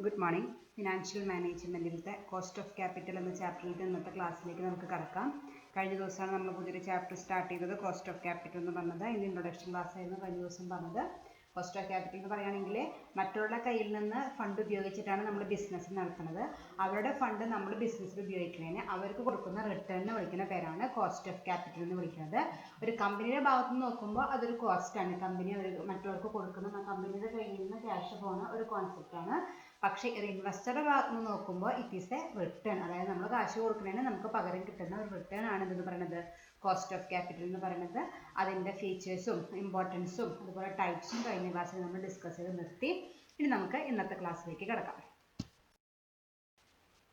Good morning. Financial മാനേജ്മെൻറ്റിലത്തെ cost of capital എന്ന ചാപ്റ്ററിലേക്ക് ഇന്നത്തെ ക്ലാസ്സിലേക്ക് നമുക്ക് കടക്കാം. കഴിഞ്ഞ ദിവസമാണ് നമ്മൾ പുതിയൊരു ചാപ്റ്റർ സ്റ്റാർട്ട് ചെയ്തത്, കോസ്റ്റ് ഓഫ് ക്യാപിറ്റൽ എന്ന് പറഞ്ഞത്. ഇതിൻ്റെ ഇൻട്രൊഡക്ഷൻ ക്ലാസ് ആയിരുന്നു കഴിഞ്ഞ ദിവസം പറഞ്ഞത്. കോസ്റ്റ് ഓഫ് ക്യാപിറ്റൽ എന്ന് പറയുകയാണെങ്കിൽ മറ്റുള്ള കയ്യിൽ നിന്ന് ഫണ്ട് ഉപയോഗിച്ചിട്ടാണ് നമ്മൾ ബിസിനസ് നടത്തുന്നത്. അവരുടെ ഫണ്ട് നമ്മൾ ബിസിനസ്സിൽ ഉപയോഗിക്കുന്നതിന് അവർക്ക് കൊടുക്കുന്ന റിട്ടേണിന് വിളിക്കുന്ന പേരാണ് കോസ്റ്റ് ഓഫ് ക്യാപിറ്റൽ എന്ന് വിളിക്കുന്നത്. ഒരു കമ്പനിയുടെ ഭാഗത്ത് നിന്ന് നോക്കുമ്പോൾ അതൊരു കോസ്റ്റാണ്. കമ്പനി മറ്റുള്ളവർക്ക് കൊടുക്കുന്ന കമ്പനിയുടെ കയ്യിൽ നിന്ന് ക്യാഷ് പോകുന്ന ഒരു കോൺസെപ്റ്റാണ്. പക്ഷേ ഒരു ഇൻവെസ്റ്ററുടെ ഭാഗത്ത് നിന്ന് നോക്കുമ്പോൾ ഇറ്റ് ഈസ് എ റിട്ടേൺ. അതായത് നമ്മൾ കാശ് കൊടുക്കുന്നതിന് നമുക്ക് പകരം കിട്ടുന്ന ഒരു റിട്ടേൺ ആണ് ഇതെന്ന് പറയുന്നത് കോസ്റ്റ് ഓഫ് ക്യാപിറ്റൽ എന്ന് പറയുന്നത്. അതിൻ്റെ ഫീച്ചേഴ്സും ഇമ്പോർട്ടൻസും അതുപോലെ ടൈപ്സും കഴിഞ്ഞ ക്ലാസ്സിൽ നമ്മൾ ഡിസ്കസ് ചെയ്ത് നിർത്തി. ഇനി നമുക്ക് ഇന്നത്തെ ക്ലാസ്സിലേക്ക് കിടക്കാം.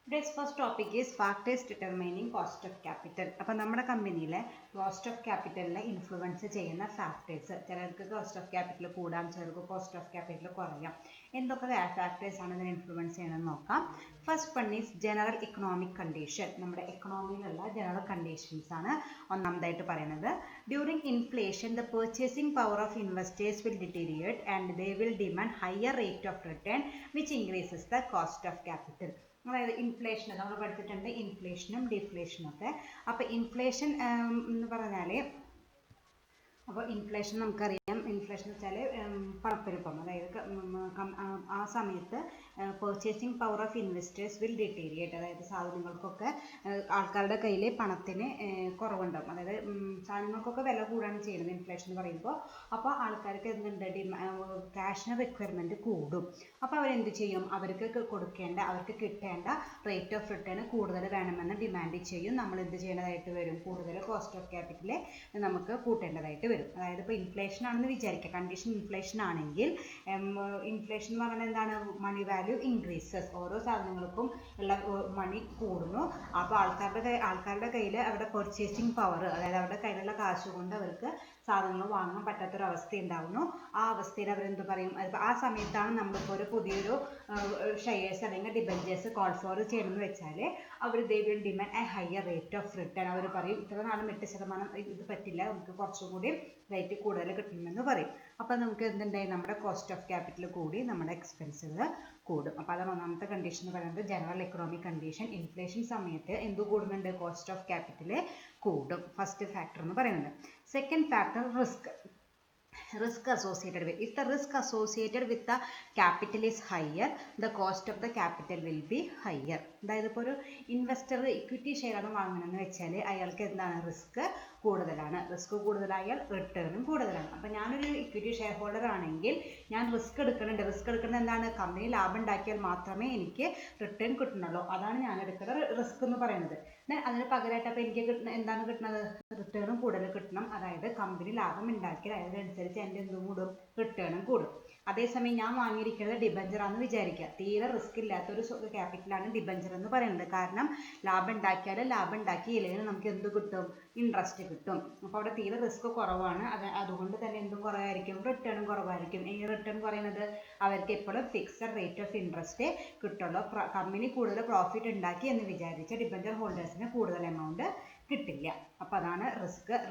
Today's first topic is factors determining cost of capital. അപ്പോൾ നമ്മുടെ കമ്പനിയിലെ കോസ്റ്റ് ഓഫ് ക്യാപിറ്റലിനെ ഇൻഫ്ലുവൻസ് ചെയ്യുന്ന ഫാക്ടേഴ്സ്, ചിലർക്ക് കോസ്റ്റ് ഓഫ് ക്യാപിറ്റൽ കൂടാം, ചിലർക്ക് കോസ്റ്റ് ഓഫ് ക്യാപിറ്റൽ കുറയാം. എന്തൊക്കെ ഫാക്ടേഴ്സ് ആണ് ഇതിനെ ഇൻഫ്ലുവൻസ് ചെയ്യണമെന്ന് നോക്കാം. First one is general economic condition. നമ്മുടെ എക്കണോമിയിലുള്ള ജനറൽ കണ്ടീഷൻസ് ആണ് ഒന്നാമതായിട്ട് പറയുന്നത്. During inflation the purchasing power of investors will deteriorate and they will demand higher rate of return which increases the cost of capital. അതായത് inflation നമ്മൾ പഠിച്ചിട്ടുണ്ട്, ഇൻഫ്ലേഷനും ഡിഫ്ലേഷനും ഒക്കെ. അപ്പോൾ ഇൻഫ്ലേഷൻ എന്ന് പറഞ്ഞാൽ, അപ്പോൾ ഇൻഫ്ലേഷൻ നമുക്കറിയാം. ഇൻഫ്ലേഷൻ എന്ന് വെച്ചാൽ പണപ്പെരുപ്പം. അതായത് ആ സമയത്ത് purchasing power of investors will deteriorate. അതായത് സാധനങ്ങൾക്കൊക്കെ ആൾക്കാരുടെ കയ്യിൽ പണത്തിന് കുറവുണ്ടാവും. അതായത് സാധനങ്ങൾക്കൊക്കെ വില കൂടാണ് ചെയ്യുന്നത് ഇൻഫ്ലേഷൻ എന്ന് പറയുമ്പോൾ. അപ്പോൾ ആൾക്കാർക്ക് എന്തുണ്ട്, ക്യാഷിന് റിക്വയർമെൻറ്റ് കൂടും. അപ്പോൾ അവരെന്ത് ചെയ്യും, അവർക്ക് കിട്ടേണ്ട റേറ്റ് ഓഫ് റിട്ടേൺ കൂടുതൽ വേണമെന്ന് ഡിമാൻഡ് ചെയ്യും. നമ്മൾ എന്ത് ചെയ്യേണ്ടതായിട്ട് വരും, കൂടുതൽ കോസ്റ്റ് ഓഫ് ക്യാപിറ്റൽ നമുക്ക് കൂട്ടേണ്ടതായിട്ട് വരും. അതായത് ഇപ്പോൾ ഇൻഫ്ലേഷൻ ആണെന്ന് വിചാരിക്കുക, കണ്ടീഷൻ ഇൻഫ്ലേഷൻ ആണെങ്കിൽ ഇൻഫ്ലേഷൻ എന്ന് പറഞ്ഞാൽ എന്താണ്, മണി വാല്യൂ ഇൻക്രീസസ്. ഓരോ സാധനങ്ങൾക്കും ഉള്ള മണി കൂടുന്നു. അപ്പോൾ ആൾക്കാരുടെ കയ്യിൽ അവരുടെ പർച്ചേസിങ് പവർ, അതായത് അവരുടെ കയ്യിലുള്ള കാശ് കൊണ്ട് അവർക്ക് സാധനങ്ങൾ വാങ്ങാൻ പറ്റാത്തൊരവസ്ഥ ഉണ്ടാവുന്നു. ആ അവസ്ഥയിൽ അവരെന്ത് പറയും, ആ സമയത്താണ് നമ്മളിപ്പോൾ ഒരു പുതിയൊരു ഷെയർസ് അല്ലെങ്കിൽ ഡിബഞ്ചേഴ്സ് കോൾ ഫോർ ചെയ്യണമെന്ന് വെച്ചാൽ അവർ they will demand a higher rate of return. അവർ പറയും ഇത്ര നാളും 8% ഇത് പറ്റില്ല, നമുക്ക് കുറച്ചുകൂടി റേറ്റ് കൂടുതൽ കിട്ടണമെന്ന് പറയും. അപ്പോൾ നമുക്ക് എന്തുണ്ടായി, നമ്മുടെ കോസ്റ്റ് ഓഫ് ക്യാപിറ്റൽ കൂടി നമ്മുടെ എക്സ്പെൻസുകൾ കൂടും. അപ്പോൾ അതാണ് ഒന്നാമത്തെ കണ്ടീഷൻ എന്ന് പറയുന്നത്, ജനറൽ എക്കണോമിക് കണ്ടീഷൻ. ഇൻഫ്ലേഷൻ സമയത്ത് എന്ത് കൂടുന്നുണ്ട്, കോസ്റ്റ് ഓഫ് ക്യാപിറ്റൽ കൂടും. ഫസ്റ്റ് ഫാക്ടർ എന്ന് പറയുന്നത്. Second factor risk associated with. If the risk associated with the capital is higher, the cost of the capital will be higher. അതായത് ഇപ്പോൾ ഒരു investor equity share ആണ് വാങ്ങണമെന്ന് വെച്ചാൽ അയാൾക്ക് എന്താണ്, റിസ്ക് കൂടുതലാണ്. റിസ്ക് കൂടുതലായാൽ റിട്ടേണും കൂടുതലാണ്. അപ്പോൾ ഞാനൊരു ഇക്വിറ്റി ഷെയർ ഹോൾഡർ ആണെങ്കിൽ ഞാൻ റിസ്ക് എടുക്കുന്നുണ്ട്. റിസ്ക് എടുക്കുന്നത് എന്താണ്, കമ്പനി ലാഭം ഉണ്ടാക്കിയാൽ മാത്രമേ എനിക്ക് റിട്ടേൺ കിട്ടുന്നുള്ളൂ. അതാണ് ഞാൻ എടുക്കുന്ന റിസ്ക് എന്ന് പറയുന്നത്. അതിന് പകരമായിട്ട് അപ്പോൾ എനിക്ക് എന്താണ് കിട്ടുന്നത്, റിട്ടേണും കൂടുതൽ കിട്ടണം. അതായത് കമ്പനി ലാഭം ഉണ്ടാക്കിയാൽ അതിനനുസരിച്ച് എൻ്റെ എന്തും കൂടും, റിട്ടേണും കൂടും. അതേസമയം ഞാൻ വാങ്ങിയിരിക്കുന്നത് ഡിബഞ്ചറാണെന്ന് വിചാരിക്കുക. തീരെ റിസ്ക് ഇല്ലാത്തൊരു ക്യാപിറ്റലാണ് ഡിബഞ്ചർ എന്ന് പറയുന്നത്. കാരണം ലാഭം ഉണ്ടാക്കിയാലും ലാഭം ഉണ്ടാക്കിയില്ലെങ്കിൽ നമുക്ക് എന്ത് കിട്ടും, ഇൻട്രസ്റ്റ് കിട്ടും. അപ്പോൾ അവിടെ തീരെ റിസ്ക് കുറവാണ്. അതുകൊണ്ട് തന്നെ എന്തും കുറവായിരിക്കും, റിട്ടേണും കുറവായിരിക്കും. ഈ റിട്ടേൺ പറയുന്നത് അവർക്ക് എപ്പോഴും ഫിക്സഡ് റേറ്റ് ഓഫ് ഇൻട്രസ്റ്റ് കിട്ടുള്ളൂ. കമ്പനി കൂടുതൽ പ്രോഫിറ്റ് ഉണ്ടാക്കി എന്ന് വിചാരിച്ച ഡിബഞ്ചർ ഹോൾഡേഴ്സിന് കൂടുതൽ എമൗണ്ട് കിട്ടില്ല. അപ്പോൾ അതാണ്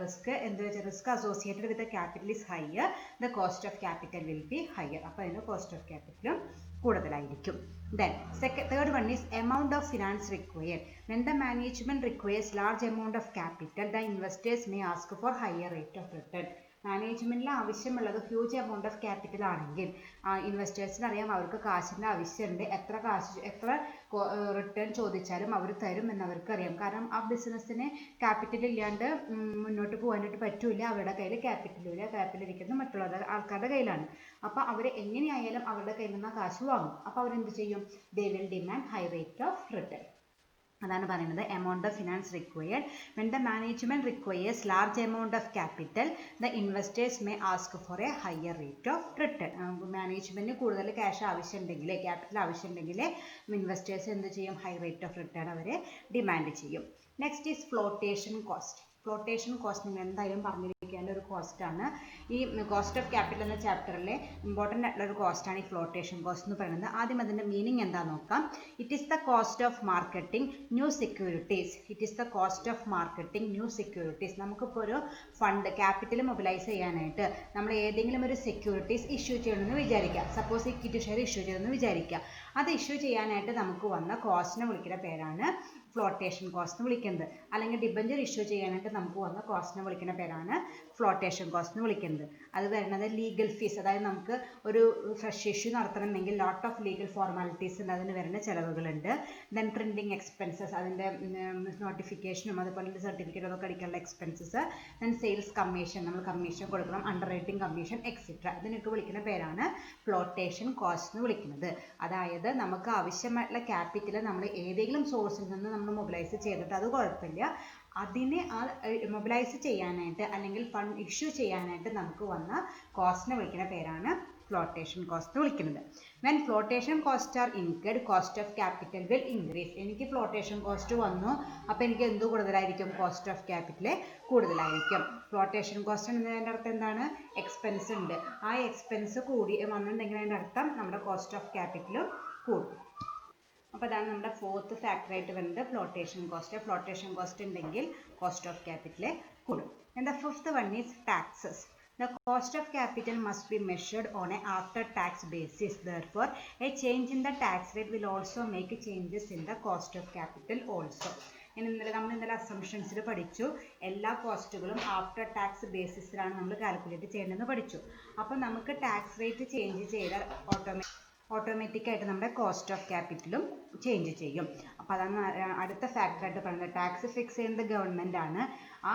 റിസ്ക് എന്ത് വെച്ചാൽ risk associated with the capital is higher, the cost of capital will be higher. അപ്പോൾ അതിന് കോസ്റ്റ് ഓഫ് ക്യാപിറ്റലും കൂടുതലായിരിക്കും. Then third one is amount of finance required. When the management requires large amount of capital, the investors may ask for higher rate of return. മാനേജ്മെൻറ്റിൽ ആവശ്യമുള്ളത് huge amount of capital ആണെങ്കിൽ ഇൻവെസ്റ്റേഴ്സിന് അറിയാം അവർക്ക് കാശിൻ്റെ ആവശ്യമുണ്ട്. എത്ര return ചോദിച്ചാലും അവർ തരും എന്നവർക്ക് അറിയാം. കാരണം ആ ബിസിനസ്സിന് ക്യാപിറ്റൽ ഇല്ലാണ്ട് മുന്നോട്ട് പോകാനായിട്ട് പറ്റില്ല. അവരുടെ കയ്യിൽ ക്യാപിറ്റലില്ല. ക്യാപിറ്റൽ ഇരിക്കുന്നത് മറ്റുള്ള ആൾക്കാരുടെ കയ്യിലാണ്. അപ്പോൾ അവർ എങ്ങനെയായാലും അവരുടെ കയ്യിൽ നിന്ന് കാശ് വാങ്ങും. അപ്പോൾ അവരെന്ത് ചെയ്യും, they will demand high rate of return. അതാണ് പറയുന്നത് amount of finance required. When the management requires large amount of capital, the investors may ask for a higher rate of return. മാനേജ്മെൻറ്റിന് കൂടുതൽ ക്യാഷ് ആവശ്യമുണ്ടെങ്കിൽ, ക്യാപിറ്റൽ ആവശ്യമുണ്ടെങ്കിൽ investors എന്ത് ചെയ്യും, high rate of return അവരെ demand ചെയ്യും. Next is flotation cost. Flotation cost നിങ്ങൾ എന്തായാലും പറഞ്ഞിരിക്കും. ചോദിക്കേണ്ട ഒരു കോസ്റ്റ് ആണ്. ഈ കോസ്റ്റ് ഓഫ് ക്യാപിറ്റൽ എന്ന ചാപ്റ്ററിലെ ഇമ്പോർട്ടൻ്റ് ആയിട്ടുള്ള ഒരു കോസ്റ്റ് ആണ് ഈ ഫ്ലോട്ടേഷൻ കോസ്റ്റ് എന്ന് പറയുന്നത്. ആദ്യം അതിൻ്റെ മീനിങ് എന്താണെന്ന് നോക്കാം. It is the cost of marketing new securities. It is the cost of marketing new securities. നമുക്കിപ്പോൾ ഒരു ഫണ്ട് ക്യാപിറ്റൽ മൊബിലൈസ് ചെയ്യാനായിട്ട് നമ്മൾ ഏതെങ്കിലും ഒരു സെക്യൂരിറ്റീസ് ഇഷ്യൂ ചെയ്യണമെന്ന് വിചാരിക്കുക. സപ്പോസ് ഇക്വിറ്റി ഷെയർ ഇഷ്യൂ ചെയ്യണമെന്ന് വിചാരിക്കുക. അത് ഇഷ്യൂ ചെയ്യാനായിട്ട് നമുക്ക് വന്ന കോസ്റ്റിനെ വിളിക്കുന്ന പേരാണ് ഫ്ലോട്ടേഷൻ കോസ്റ്റ് എന്ന് വിളിക്കുന്നത്. അല്ലെങ്കിൽ ഡിബഞ്ചർ ഇഷ്യൂ ചെയ്യാനായിട്ട് നമുക്ക് വന്ന കോസ്റ്റിനെ വിളിക്കുന്ന പേരാണ് ഫ്ലോട്ടേഷൻ കോസ്റ്റ് എന്ന് വിളിക്കുന്നത്. അത് വരുന്നത് ലീഗൽ ഫീസ്, അതായത് നമുക്ക് ഒരു ഫ്രഷ് ഇഷ്യൂ നടത്തണമെങ്കിൽ ലോട്ട് ഓഫ് ലീഗൽ ഫോർമാലിറ്റീസ് ഉണ്ട്, അതിന് വരുന്ന ചിലവുകളുണ്ട്. ദെൻ പ്രിൻറ്റിംഗ് എക്സ്പെൻസസ്, അതിൻ്റെ നോട്ടിഫിക്കേഷനും അതുപോലെ സർട്ടിഫിക്കറ്റ് അതൊക്കെ അടിക്കാനുള്ള എക്സ്പെൻസസ്. ദെൻ സെയിൽസ് കമ്മീഷൻ, നമ്മൾ കമ്മീഷൻ കൊടുക്കണം, അണ്ടർ റൈറ്റിംഗ് കമ്മീഷൻ എക്സെട്ര. ഇതിനൊക്കെ വിളിക്കുന്ന പേരാണ് ഫ്ലോട്ടേഷൻ കോസ്റ്റ് എന്ന് വിളിക്കുന്നത്. അതായത് നമുക്ക് ആവശ്യമായിട്ടുള്ള ക്യാപിറ്റൽ നമ്മൾ ഏതെങ്കിലും സോഴ്സിൽ നിന്ന് നമ്മൾ മൊബിലൈസ് ചെയ്തിട്ട് അത് കുഴപ്പമില്ല, അതിനെ മൊബിലൈസ് ചെയ്യാനായിട്ട് അല്ലെങ്കിൽ ഫണ്ട് ഇഷ്യൂ ചെയ്യാനായിട്ട് നമുക്ക് വന്ന കോസ്റ്റിനെ വിളിക്കുന്ന പേരാണ് ഫ്ലോട്ടേഷൻ കോസ്റ്റ് എന്ന് വിളിക്കുന്നത്. When flotation cost are incurred cost of capital will increase. എനിക്ക് ഫ്ലോട്ടേഷൻ കോസ്റ്റ് വന്നു, അപ്പോൾ എനിക്ക് എന്ത് കൂടുതലായിരിക്കും? കോസ്റ്റ് ഓഫ് ക്യാപിറ്റൽ കൂടുതലായിരിക്കും. ഫ്ലോട്ടേഷൻ കോസ്റ്റ് എന്നതിൻ്റെ അർത്ഥം എന്താണ്? എക്സ്പെൻസ് ഉണ്ട്. ആ എക്സ്പെൻസ് കൂടി വന്നിട്ടുണ്ടെങ്കിൽ അതിൻ്റെ അർത്ഥം നമ്മുടെ കോസ്റ്റ് ഓഫ് ക്യാപിറ്റലും കൂടും. അപ്പോൾ അതാണ് നമ്മുടെ ഫോർത്ത് ഫാക്ടറായിട്ട് വരുന്നത് ഫ്ലോട്ടേഷൻ കോസ്റ്റ്. ഫ്ലോട്ടേഷൻ കോസ്റ്റ് ഉണ്ടെങ്കിൽ കോസ്റ്റ് ഓഫ് ക്യാപിറ്റൽ കൂടും. And the fifth one is taxes. The cost of capital must be measured on a after-tax basis. Therefore, a change in the tax rate will also make changes in the cost of capital also. നമ്മൾ ഇന്നലെ അസംഷൻസിൽ പഠിച്ചു, എല്ലാ കോസ്റ്റുകളും after tax ബേസിസിലാണ് നമ്മൾ calculate ചെയ്യേണ്ടതെന്ന് പഠിച്ചു. അപ്പോൾ നമുക്ക് tax rate change ചെയ്താൽ ഓട്ടോമാറ്റിക്കായിട്ട് നമ്മുടെ കോസ്റ്റ് ഓഫ് ക്യാപിറ്റലും ചേഞ്ച് ചെയ്യും. അപ്പോൾ അതാണ് അടുത്ത ഫാക്ടറായിട്ട് പറയുന്നത്. ടാക്സ് ഫിക്സ് ചെയ്യുന്നത് ഗവൺമെൻറ് ആണ്. ആ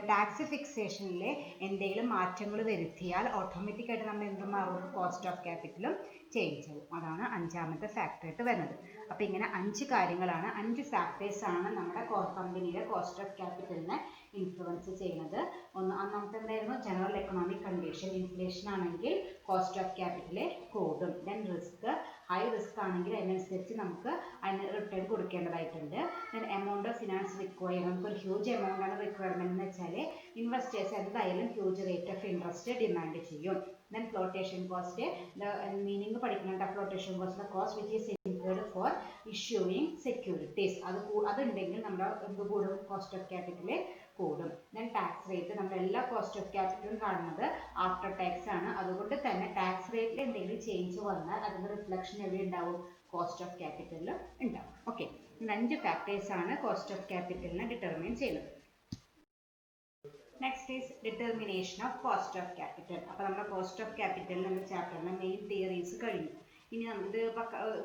ടാക്സ് ഫിക്സേഷനിൽ എന്തെങ്കിലും മാറ്റങ്ങൾ വരുത്തിയാൽ ഓട്ടോമാറ്റിക്കായിട്ട് നമ്മൾ എന്ത് മാറും? കോസ്റ്റ് ഓഫ് ക്യാപിറ്റലും ചേഞ്ച് ആവും. അതാണ് അഞ്ചാമത്തെ ഫാക്ടറായിട്ട് വരുന്നത്. അപ്പോൾ ഇങ്ങനെ 5 കാര്യങ്ങളാണ്, 5 ഫാക്ടേഴ്സാണ് നമ്മുടെ കമ്പനിയുടെ കോസ്റ്റ് ഓഫ് ക്യാപിറ്റലിനെ ഇൻഫ്ലുവൻസ് ചെയ്യുന്നത്. ഒന്നാമത്തെ എന്തായിരുന്നു? General economic condition. ഇൻഫ്ലേഷൻ ആണെങ്കിൽ കോസ്റ്റ് ഓഫ് ക്യാപിറ്റൽ കൂടും. ദെൻ റിസ്ക്, ഹൈ റിസ്ക് ആണെങ്കിൽ അതിനനുസരിച്ച് നമുക്ക് അതിന് റിട്ടേൺ കൊടുക്കേണ്ടതായിട്ടുണ്ട്. Then amount of finance require, നമുക്കൊരു ഹ്യൂജ് എമൗണ്ട് ആണ് റിക്വയർമെന്റ് എന്ന് വെച്ചാൽ ഇൻവെസ്റ്റേഴ്സ് എന്തായാലും huge rate of interest demand ചെയ്യും. ദെൻ ഫ്ലോട്ടേഷൻ കോസ്റ്റ്, മീനിങ് പഠിക്കുന്നുണ്ട്. Flotation cost cost which is incurred for issuing securities. അതുണ്ടെങ്കിൽ നമ്മുടെ എന്ത് കൂടും? കോസ്റ്റ് ഓഫ് ക്യാപിറ്റൽ കൂടും. ദെൻ ടാക്സ് റേറ്റ്, നമ്മൾ എല്ലാ കോസ്റ്റ് ഓഫ് ക്യാപിറ്റലും കാണുന്നത് ആഫ്റ്റർ ടാക്സ് ആണ്. അതുകൊണ്ട് തന്നെ ടാക്സ് റേറ്റിൽ എന്തെങ്കിലും ചേഞ്ച് വന്നാൽ അതിൻ്റെ റിഫ്ലക്ഷൻ എവിടെ ഉണ്ടാവും? കോസ്റ്റ് ഓഫ് ക്യാപിറ്റലിൽ ഉണ്ടാവും. ഓക്കെ, 5 ഫാക്ടേഴ്സാണ് കോസ്റ്റ് ഓഫ് ക്യാപിറ്റലിനെ ഡിറ്റർമൈൻ ചെയ്യുന്നത്. Next is determination of cost of capital. അപ്പോൾ നമ്മുടെ കോസ്റ്റ് ഓഫ് ക്യാപിറ്റൽ എന്ന ചാപ്റ്ററിൻ്റെ മെയിൻ തിയറീസ് കഴിഞ്ഞു. ഇനി ഇത്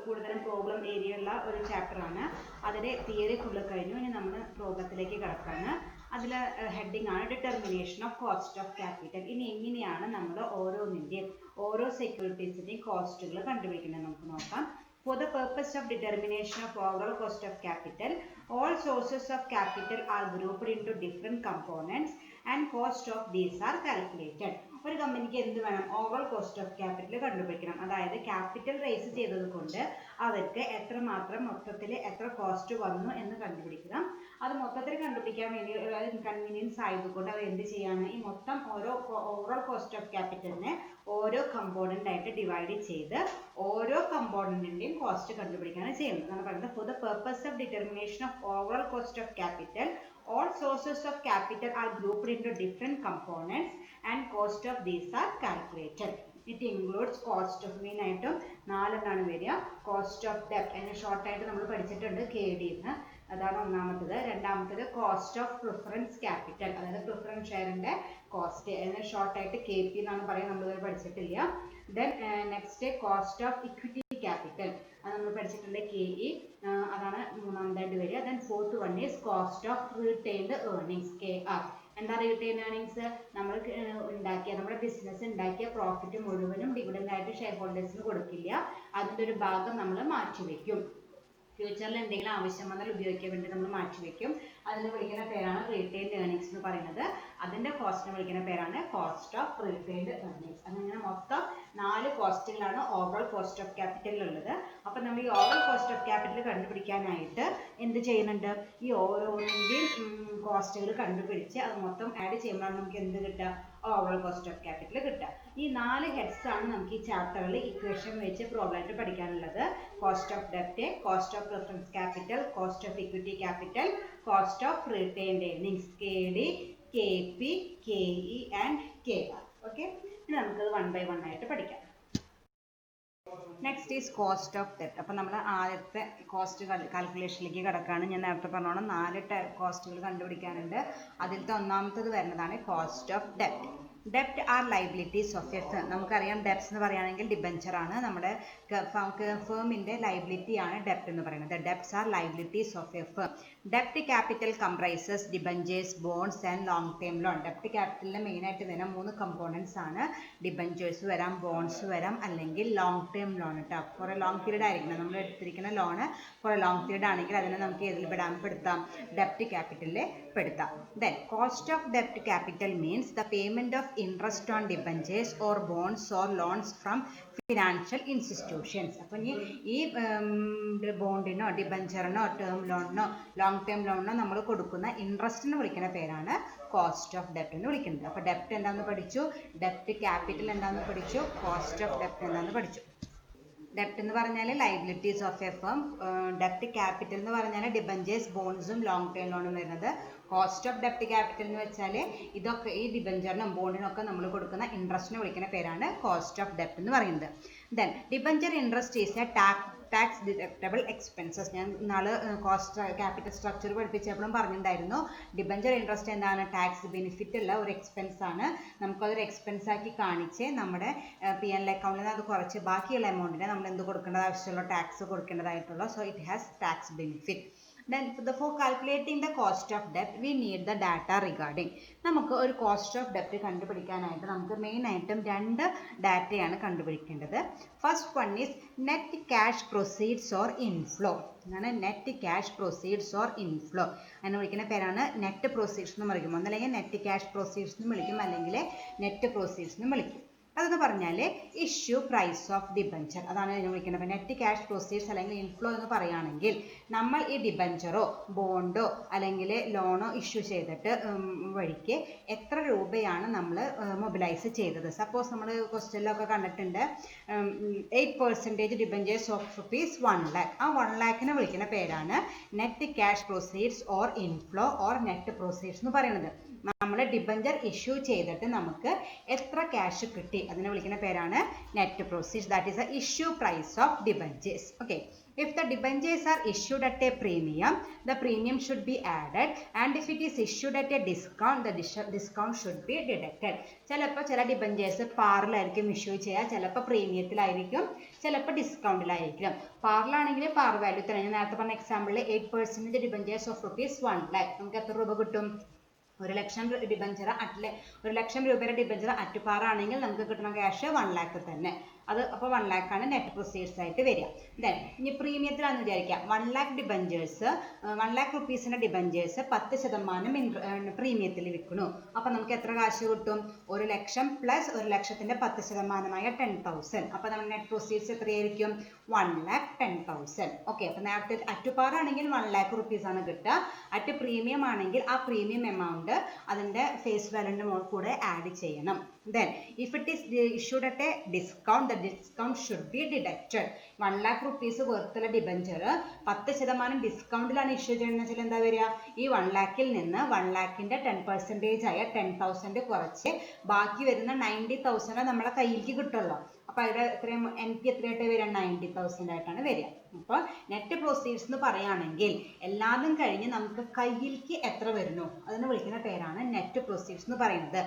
കൂടുതലും പ്രോബ്ലം ഏരിയ ഉള്ള ഒരു ചാപ്റ്ററാണ്. അതിൻ്റെ തിയറി ഫുള്ള് കഴിഞ്ഞു. ഇനി നമ്മൾ പ്രോബ്ലത്തിലേക്ക് കിടക്കാണ്. അതിൽ ഹെഡിങ് ആണ് determination of cost of capital. ഇനി എങ്ങനെയാണ് നമ്മൾ ഓരോന്നിൻ്റെയും ഓരോ സെക്യൂരിറ്റീസിൻ്റെയും കോസ്റ്റുകൾ കണ്ടുപിടിക്കുന്നത് നമുക്ക് നോക്കാം. For the purpose of determination of overall cost of capital, all sources of capital are grouped into different components and cost of these are calculated. ഒരു കമ്പനിക്ക് എന്ത് വേണം? ഓവറോൾ കോസ്റ്റ് ഓഫ് ക്യാപിറ്റൽ കണ്ടുപിടിക്കണം. അതായത് ക്യാപിറ്റൽ റേസ് ചെയ്തത് കൊണ്ട് അവർക്ക് എത്രമാത്രം മൊത്തത്തിൽ എത്ര കോസ്റ്റ് വന്നു എന്ന് കണ്ടുപിടിക്കണം. അത് മൊത്തത്തിൽ കണ്ടുപിടിക്കാൻ വേണ്ടി ഇൻകൺവീനിയൻസ് ആയതുകൊണ്ട് അവർ എന്ത് ചെയ്യാണ്? ഈ മൊത്തം ഓവറോൾ കോസ്റ്റ് ഓഫ് ക്യാപിറ്റലിനെ ഓരോ കമ്പോണൻ്റ് ആയിട്ട് ഡിവൈഡ് ചെയ്ത് ഓരോ കമ്പോണൻറ്റിൻ്റെയും കോസ്റ്റ് കണ്ടുപിടിക്കാനാണ് ചെയ്യുന്നത്. എന്നാണ് പറയുന്നത് for the purpose of determination of overall cost of capital all sources of capital are grouped into different components and cost of these are calculated. It includes cost of main item 4 എന്നാണ് വരിക. Cost of ഡെപ്റ്റ്, അതിന് short ആയിട്ട് നമ്മൾ പഠിച്ചിട്ടുണ്ട് KD എന്ന്. അതാണ് ഒന്നാമത്തത്. രണ്ടാമത്തത് കോസ്റ്റ് ഓഫ് പ്രിഫറൻസ് ക്യാപിറ്റൽ, അതായത് പ്രിഫറൻസ് ഷെയറിന്റെ കോസ്റ്റ്, അതിന് ഷോർട്ട് ആയിട്ട് KP എന്നാണ് പറയുക, നമ്മൾ പഠിച്ചിട്ടില്ല. Then next cost of equity capital, അത് നമ്മൾ പഠിച്ചിട്ടുണ്ട് KE, അതാണ് മൂന്നാമതായിട്ട് വരിക. Then fourth one is cost of retained earnings KR. എന്താ റീറ്റെയിൻ ഏർണിങ്സ്? നമ്മൾ ഉണ്ടാക്കിയ നമ്മുടെ ബിസിനസ് ഉണ്ടാക്കിയ പ്രോഫിറ്റ് മുഴുവനും ഡിവിഡൻഡ് ആയിട്ട് ഷെയർ ഹോൾഡേഴ്സിന് കൊടുക്കില്ല, അതിൻ്റെ ഒരു ഭാഗം നമ്മൾ മാറ്റിവെക്കും. ഫ്യൂച്ചറിൽ എന്തെങ്കിലും ആവശ്യം വന്നാൽ ഉപയോഗിക്കാൻ വേണ്ടി നമ്മൾ മാറ്റിവെക്കും. അതിന് വിളിക്കുന്ന പേരാണ് റീറ്റെയിൻഡ് ഏർണിങ്സ് എന്ന് പറയുന്നത്. അതിൻ്റെ കോസ്റ്റിനെ വിളിക്കുന്ന പേരാണ് കോസ്റ്റ് ഓഫ് റീറ്റെയിൻഡ് ഏർണിങ്സ്. അങ്ങനെ മൊത്തം 4 കോസ്റ്റുകളാണ് ഓവറോൾ കോസ്റ്റ് ഓഫ് ക്യാപിറ്റലിൽ ഉള്ളത്. അപ്പോൾ നമ്മൾ ഈ ഓവറോൾ കോസ്റ്റ് ഓഫ് ക്യാപിറ്റൽ കണ്ടുപിടിക്കാനായിട്ട് എന്ത് ചെയ്യുന്നുണ്ട്, ഈ ഓരോന്നിൻ്റെയും കോസ്റ്റുകൾ കണ്ടുപിടിച്ച് അത് മൊത്തം ആഡ് ചെയ്യുമ്പോഴാണ് നമുക്ക് എന്ത് കിട്ടുക, ഓവറോൾ കോസ്റ്റ് ഓഫ് ക്യാപിറ്റൽ കിട്ടുക. ഈ 4 ഹെഡ്സ് ആണ് നമുക്ക് ഈ ചാപ്റ്ററിൽ ഇക്വേഷൻ വെച്ച് പ്രോബ്ലം ആയിട്ട് പഠിക്കാനുള്ളത്. കോസ്റ്റ് ഓഫ് ഡെപ്റ്റ്, cost of preference capital, cost of equity capital, cost of retained earnings, KD, KP, KE and KR. Okay, ഇനി നമുക്കത് 1 by 1 ആയിട്ട് പഠിക്കാം. നെക്സ്റ്റ് ഈസ് കോസ്റ്റ് ഓഫ് ഡെപ്റ്റ്. അപ്പോൾ നമ്മൾ ആദ്യത്തെ കോസ്റ്റ് കാൽക്കുലേഷനിലേക്ക് കിടക്കുകയാണ്. ഞാൻ നേരത്തെ പറഞ്ഞോണം 4 കോസ്റ്റുകൾ കണ്ടുപിടിക്കാനുണ്ട്. അതിലത്തെ ഒന്നാമത്തത് വരുന്നതാണ് cost of ഡെപ്റ്റ്. ഡെപ്റ്റ് R liabilities of a firm. നമുക്കറിയാം ഡെപ്റ്റ്സ് എന്ന് പറയുകയാണെങ്കിൽ ഡിബഞ്ചർ ആണ്, നമ്മുടെ ഫേമിൻ്റെ ലൈബിലിറ്റി ആണ് ഡെപ്റ്റ് എന്ന് പറയുന്നത്. Debts are liabilities of a firm. ഡെപ്റ്റ് capital comprises debentures, bonds and long term loan. ഡെപ്റ്റ് ക്യാപിറ്റലിൽ മെയിനായിട്ട് വരുന്ന 3 കമ്പോണൻസ് ആണ്. ഡിബഞ്ചേഴ്സ് വരാം, ബോൺസ് വരാം, അല്ലെങ്കിൽ ലോങ് ടേം ലോൺ കേട്ടോ. കുറേ ലോങ് പീരീഡ് ആയിരിക്കണം നമ്മൾ എടുത്തിരിക്കുന്ന ലോണ്. കുറേ ലോങ് പീരീഡ് ആണെങ്കിൽ അതിനെ നമുക്ക് ഏതിൽ പെടുത്താം, ഡെപ്റ്റ് ക്യാപിറ്റലിൽ പെടുത്താം. ദെൻ കോസ്റ്റ് ഓഫ് ഡെപ്റ്റ് capital means the payment of interest on debentures or bonds or loans from financial institutions. അപ്പം ഈ ബോണ്ടിനോ ഡിബഞ്ചറിനോ ടേം ലോണിനോ ലോങ് ടേം ലോണിനോ നമ്മൾ കൊടുക്കുന്ന ഇൻട്രസ്റ്റിന് വിളിക്കുന്ന പേരാണ് കോസ്റ്റ് ഓഫ് ഡെപ്റ്റ് എന്ന് വിളിക്കുന്നത്. അപ്പോൾ ഡെപ്റ്റ് എന്താണെന്ന് പഠിച്ചു, ഡെപ്റ്റ് ക്യാപിറ്റൽ എന്താണെന്ന് പഠിച്ചു, കോസ്റ്റ് ഓഫ് ഡെപ്റ്റ് എന്താണെന്ന് പഠിച്ചു. ഡെപ്റ്റ് എന്ന് പറഞ്ഞാൽ ലൈബിലിറ്റീസ് ഓഫ് എ ഫേം, ഡെപ്റ്റ് ക്യാപിറ്റൽ എന്ന് പറഞ്ഞാൽ ഡിബഞ്ചേഴ്സ്, ബോൺസും ലോങ് ടേം ലോണും വരുന്നത്. കോസ്റ്റ് ഓഫ് ഡെപ്റ്റ് ക്യാപിറ്റൽ എന്ന് വെച്ചാൽ ഇതൊക്കെ ഈ ഡിബഞ്ചറിനും ബോണ്ടിനും ഒക്കെ നമ്മൾ കൊടുക്കുന്ന ഇൻട്രസ്റ്റിന് വിളിക്കുന്ന പേരാണ് കോസ്റ്റ് ഓഫ് ഡെപ്റ്റ് എന്ന് പറയുന്നത്. Then debenture interest is A tax deductible expenses. ഞാൻ നാളെ കോസ്റ്റ് ക്യാപിറ്റൽ സ്ട്രക്ചർ പഠിപ്പിച്ചപ്പോഴും പറഞ്ഞിട്ടുണ്ടായിരുന്നു. ഡിബഞ്ചർ ഇൻട്രസ്റ്റ് എന്താണ്, ടാക്സ് ബെനിഫിറ്റ് ഉള്ള ഒരു എക്സ്പെൻസ് ആണ്. നമുക്കതൊരു എക്സ്പെൻസ് ആക്കി കാണിച്ച് നമ്മുടെ P&L അക്കൗണ്ടിൽ നിന്ന് അത് കുറച്ച് ബാക്കിയുള്ള എമൗണ്ടിനെ നമ്മൾ എന്ത് കൊടുക്കേണ്ടത്, ആവശ്യമുള്ള ടാക്സ് കൊടുക്കേണ്ടതായിട്ടുള്ള. So it has tax benefit. Then for calculating the cost of debt we need the data regarding. നമുക്ക് ഒരു കോസ്റ്റ് ഓഫ് ഡെപ്റ്റ് കണ്ടുപിടിക്കാനായിട്ട് നമുക്ക് മെയിൻ ആയിട്ടും 2 ഡാറ്റയാണ് കണ്ടുപിടിക്കേണ്ടത്. First one is net cash proceeds or inflow. അങ്ങനെ net cash proceeds or inflow എന്ന് വിളിക്കുന്ന പേരാണ് നെറ്റ് പ്രൊസീഡ്സ് എന്ന് വിളിക്കും. ഒന്നല്ലെങ്കിൽ നെറ്റ് ക്യാഷ് പ്രൊസീഡ്സ് എന്ന് വിളിക്കും, അല്ലെങ്കിൽ നെറ്റ് പ്രൊസീഡ്സ് എന്ന് വിളിക്കും. അതെന്ന് പറഞ്ഞാൽ ഇഷ്യൂ പ്രൈസ് ഓഫ് ഡിബഞ്ചർ, അതാണ് ഇതിനെ വിളിക്കുന്നത്. അപ്പോൾ നെറ്റ് ക്യാഷ് പ്രൊസീഡ്സ് അല്ലെങ്കിൽ ഇൻഫ്ലോ എന്ന് പറയുകയാണെങ്കിൽ നമ്മൾ ഈ ഡിബഞ്ചറോ ബോണ്ടോ അല്ലെങ്കിൽ ലോണോ ഇഷ്യൂ ചെയ്തിട്ട് വഴിക്ക് എത്ര രൂപയാണ് നമ്മൾ മൊബിലൈസ് ചെയ്തത്. സപ്പോസ് നമ്മൾ ക്വസ്റ്റ്യനിലൊക്കെ കണ്ടിട്ടുണ്ട് 8% ഡിബഞ്ചേഴ്സ് ഓഫ് ₹1 lakh. ആ 1 lakhനെ വിളിക്കുന്ന പേരാണ് net cash proceeds or inflow or net proceeds എന്ന് പറയുന്നത്. നമ്മൾ ഡിബഞ്ചർ ഇഷ്യൂ ചെയ്തിട്ട് നമുക്ക് എത്ര ക്യാഷ് കിട്ടി അതിനെ വിളിക്കുന്ന പേരാണ് net proceeds. That is the issue price of debentures. Okay, if the debentures are issued at a premium, the premium should be added, and if it is issued at a discount, the discount should be deducted. ചിലപ്പോൾ ചില debentures പാറിലായിരിക്കും issue ചെയ്യുക, ചിലപ്പോൾ പ്രീമിയത്തിലായിരിക്കും, ചിലപ്പോൾ ഡിസ്കൗണ്ടിലായിരിക്കും. പാറിലാണെങ്കിൽ par value തന്നെ. ഞാൻ നേരത്തെ പറഞ്ഞ എക്സാമ്പിളിൽ 8% debentures of ₹1 lakh നമുക്ക് എത്ര രൂപ കിട്ടും, 1 ലക്ഷം ഡിബഞ്ചർ അറ്റ് 1 ലക്ഷം രൂപയുടെ ഡിബഞ്ചർ അറ്റ് പാറാണെങ്കിൽ നമുക്ക് കിട്ടുന്ന ക്യാഷ് 1 lakh തന്നെ. അത് അപ്പോൾ 1 lakh ആണ് നെറ്റ് പ്രൊസീഡ്സ് ആയിട്ട് വരിക. ദെൻ ഇനി പ്രീമിയത്തിലാണെന്ന് വിചാരിക്കാം, 1 lakh ഡിബഞ്ചേഴ്സ് 1 lakh റുപ്പീസിൻ്റെ ഡിബഞ്ചേഴ്സ് 10% പ്രീമിയത്തിൽ വിൽക്കുന്നു. അപ്പോൾ നമുക്ക് എത്ര കാശ് കിട്ടും, 1 ലക്ഷം പ്ലസ് 1 ലക്ഷത്തിൻ്റെ 10% 10,000. അപ്പോൾ നമ്മുടെ നെറ്റ് പ്രൊസീഡ്സ് എത്രയായിരിക്കും, 1,10,000. ഓക്കെ, അപ്പോൾ നേരത്തെ അറ്റ് പാർ ആണെങ്കിൽ 1 lakh റുപ്പീസ് ആണ് കിട്ടുക. അറ്റ് പ്രീമിയം ആണെങ്കിൽ ആ പ്രീമിയം എമൗണ്ട് അതിൻ്റെ ഫേസ് വാല്യൂൻ്റെ കൂടെ ആഡ് ചെയ്യണം. Then if it is issued at a discount, the discount should be deducted. 1 lakh rupees വർത്തുള്ള ഡിബഞ്ചർ 10% ഡിസ്കൗണ്ടിലാണ് ഇഷ്യൂ ചെയ്യുന്നത് വെച്ചാൽ എന്താ വരിക, ഈ 1 lakhൽ നിന്ന് 1 lakhന്റെ 10% ആയ 10,000 കുറച്ച് ബാക്കി വരുന്ന 90,000 നമ്മളെ കയ്യിലേക്ക് കിട്ടുള്ളൂ. അപ്പോൾ അതിൻ്റെ എത്രയും NP എത്രയായിട്ട് വരിക, 90,000 ആയിട്ടാണ് വരിക. അപ്പോൾ നെറ്റ് പ്രൊസീഡ്സ് എന്ന് പറയുകയാണെങ്കിൽ എല്ലാതും കഴിഞ്ഞ് നമുക്ക് കയ്യിലേക്ക് എത്ര വരുന്നു അതിന് വിളിക്കുന്ന പേരാണ് നെറ്റ് പ്രൊസീഡ്സ് എന്ന് പറയുന്നത്.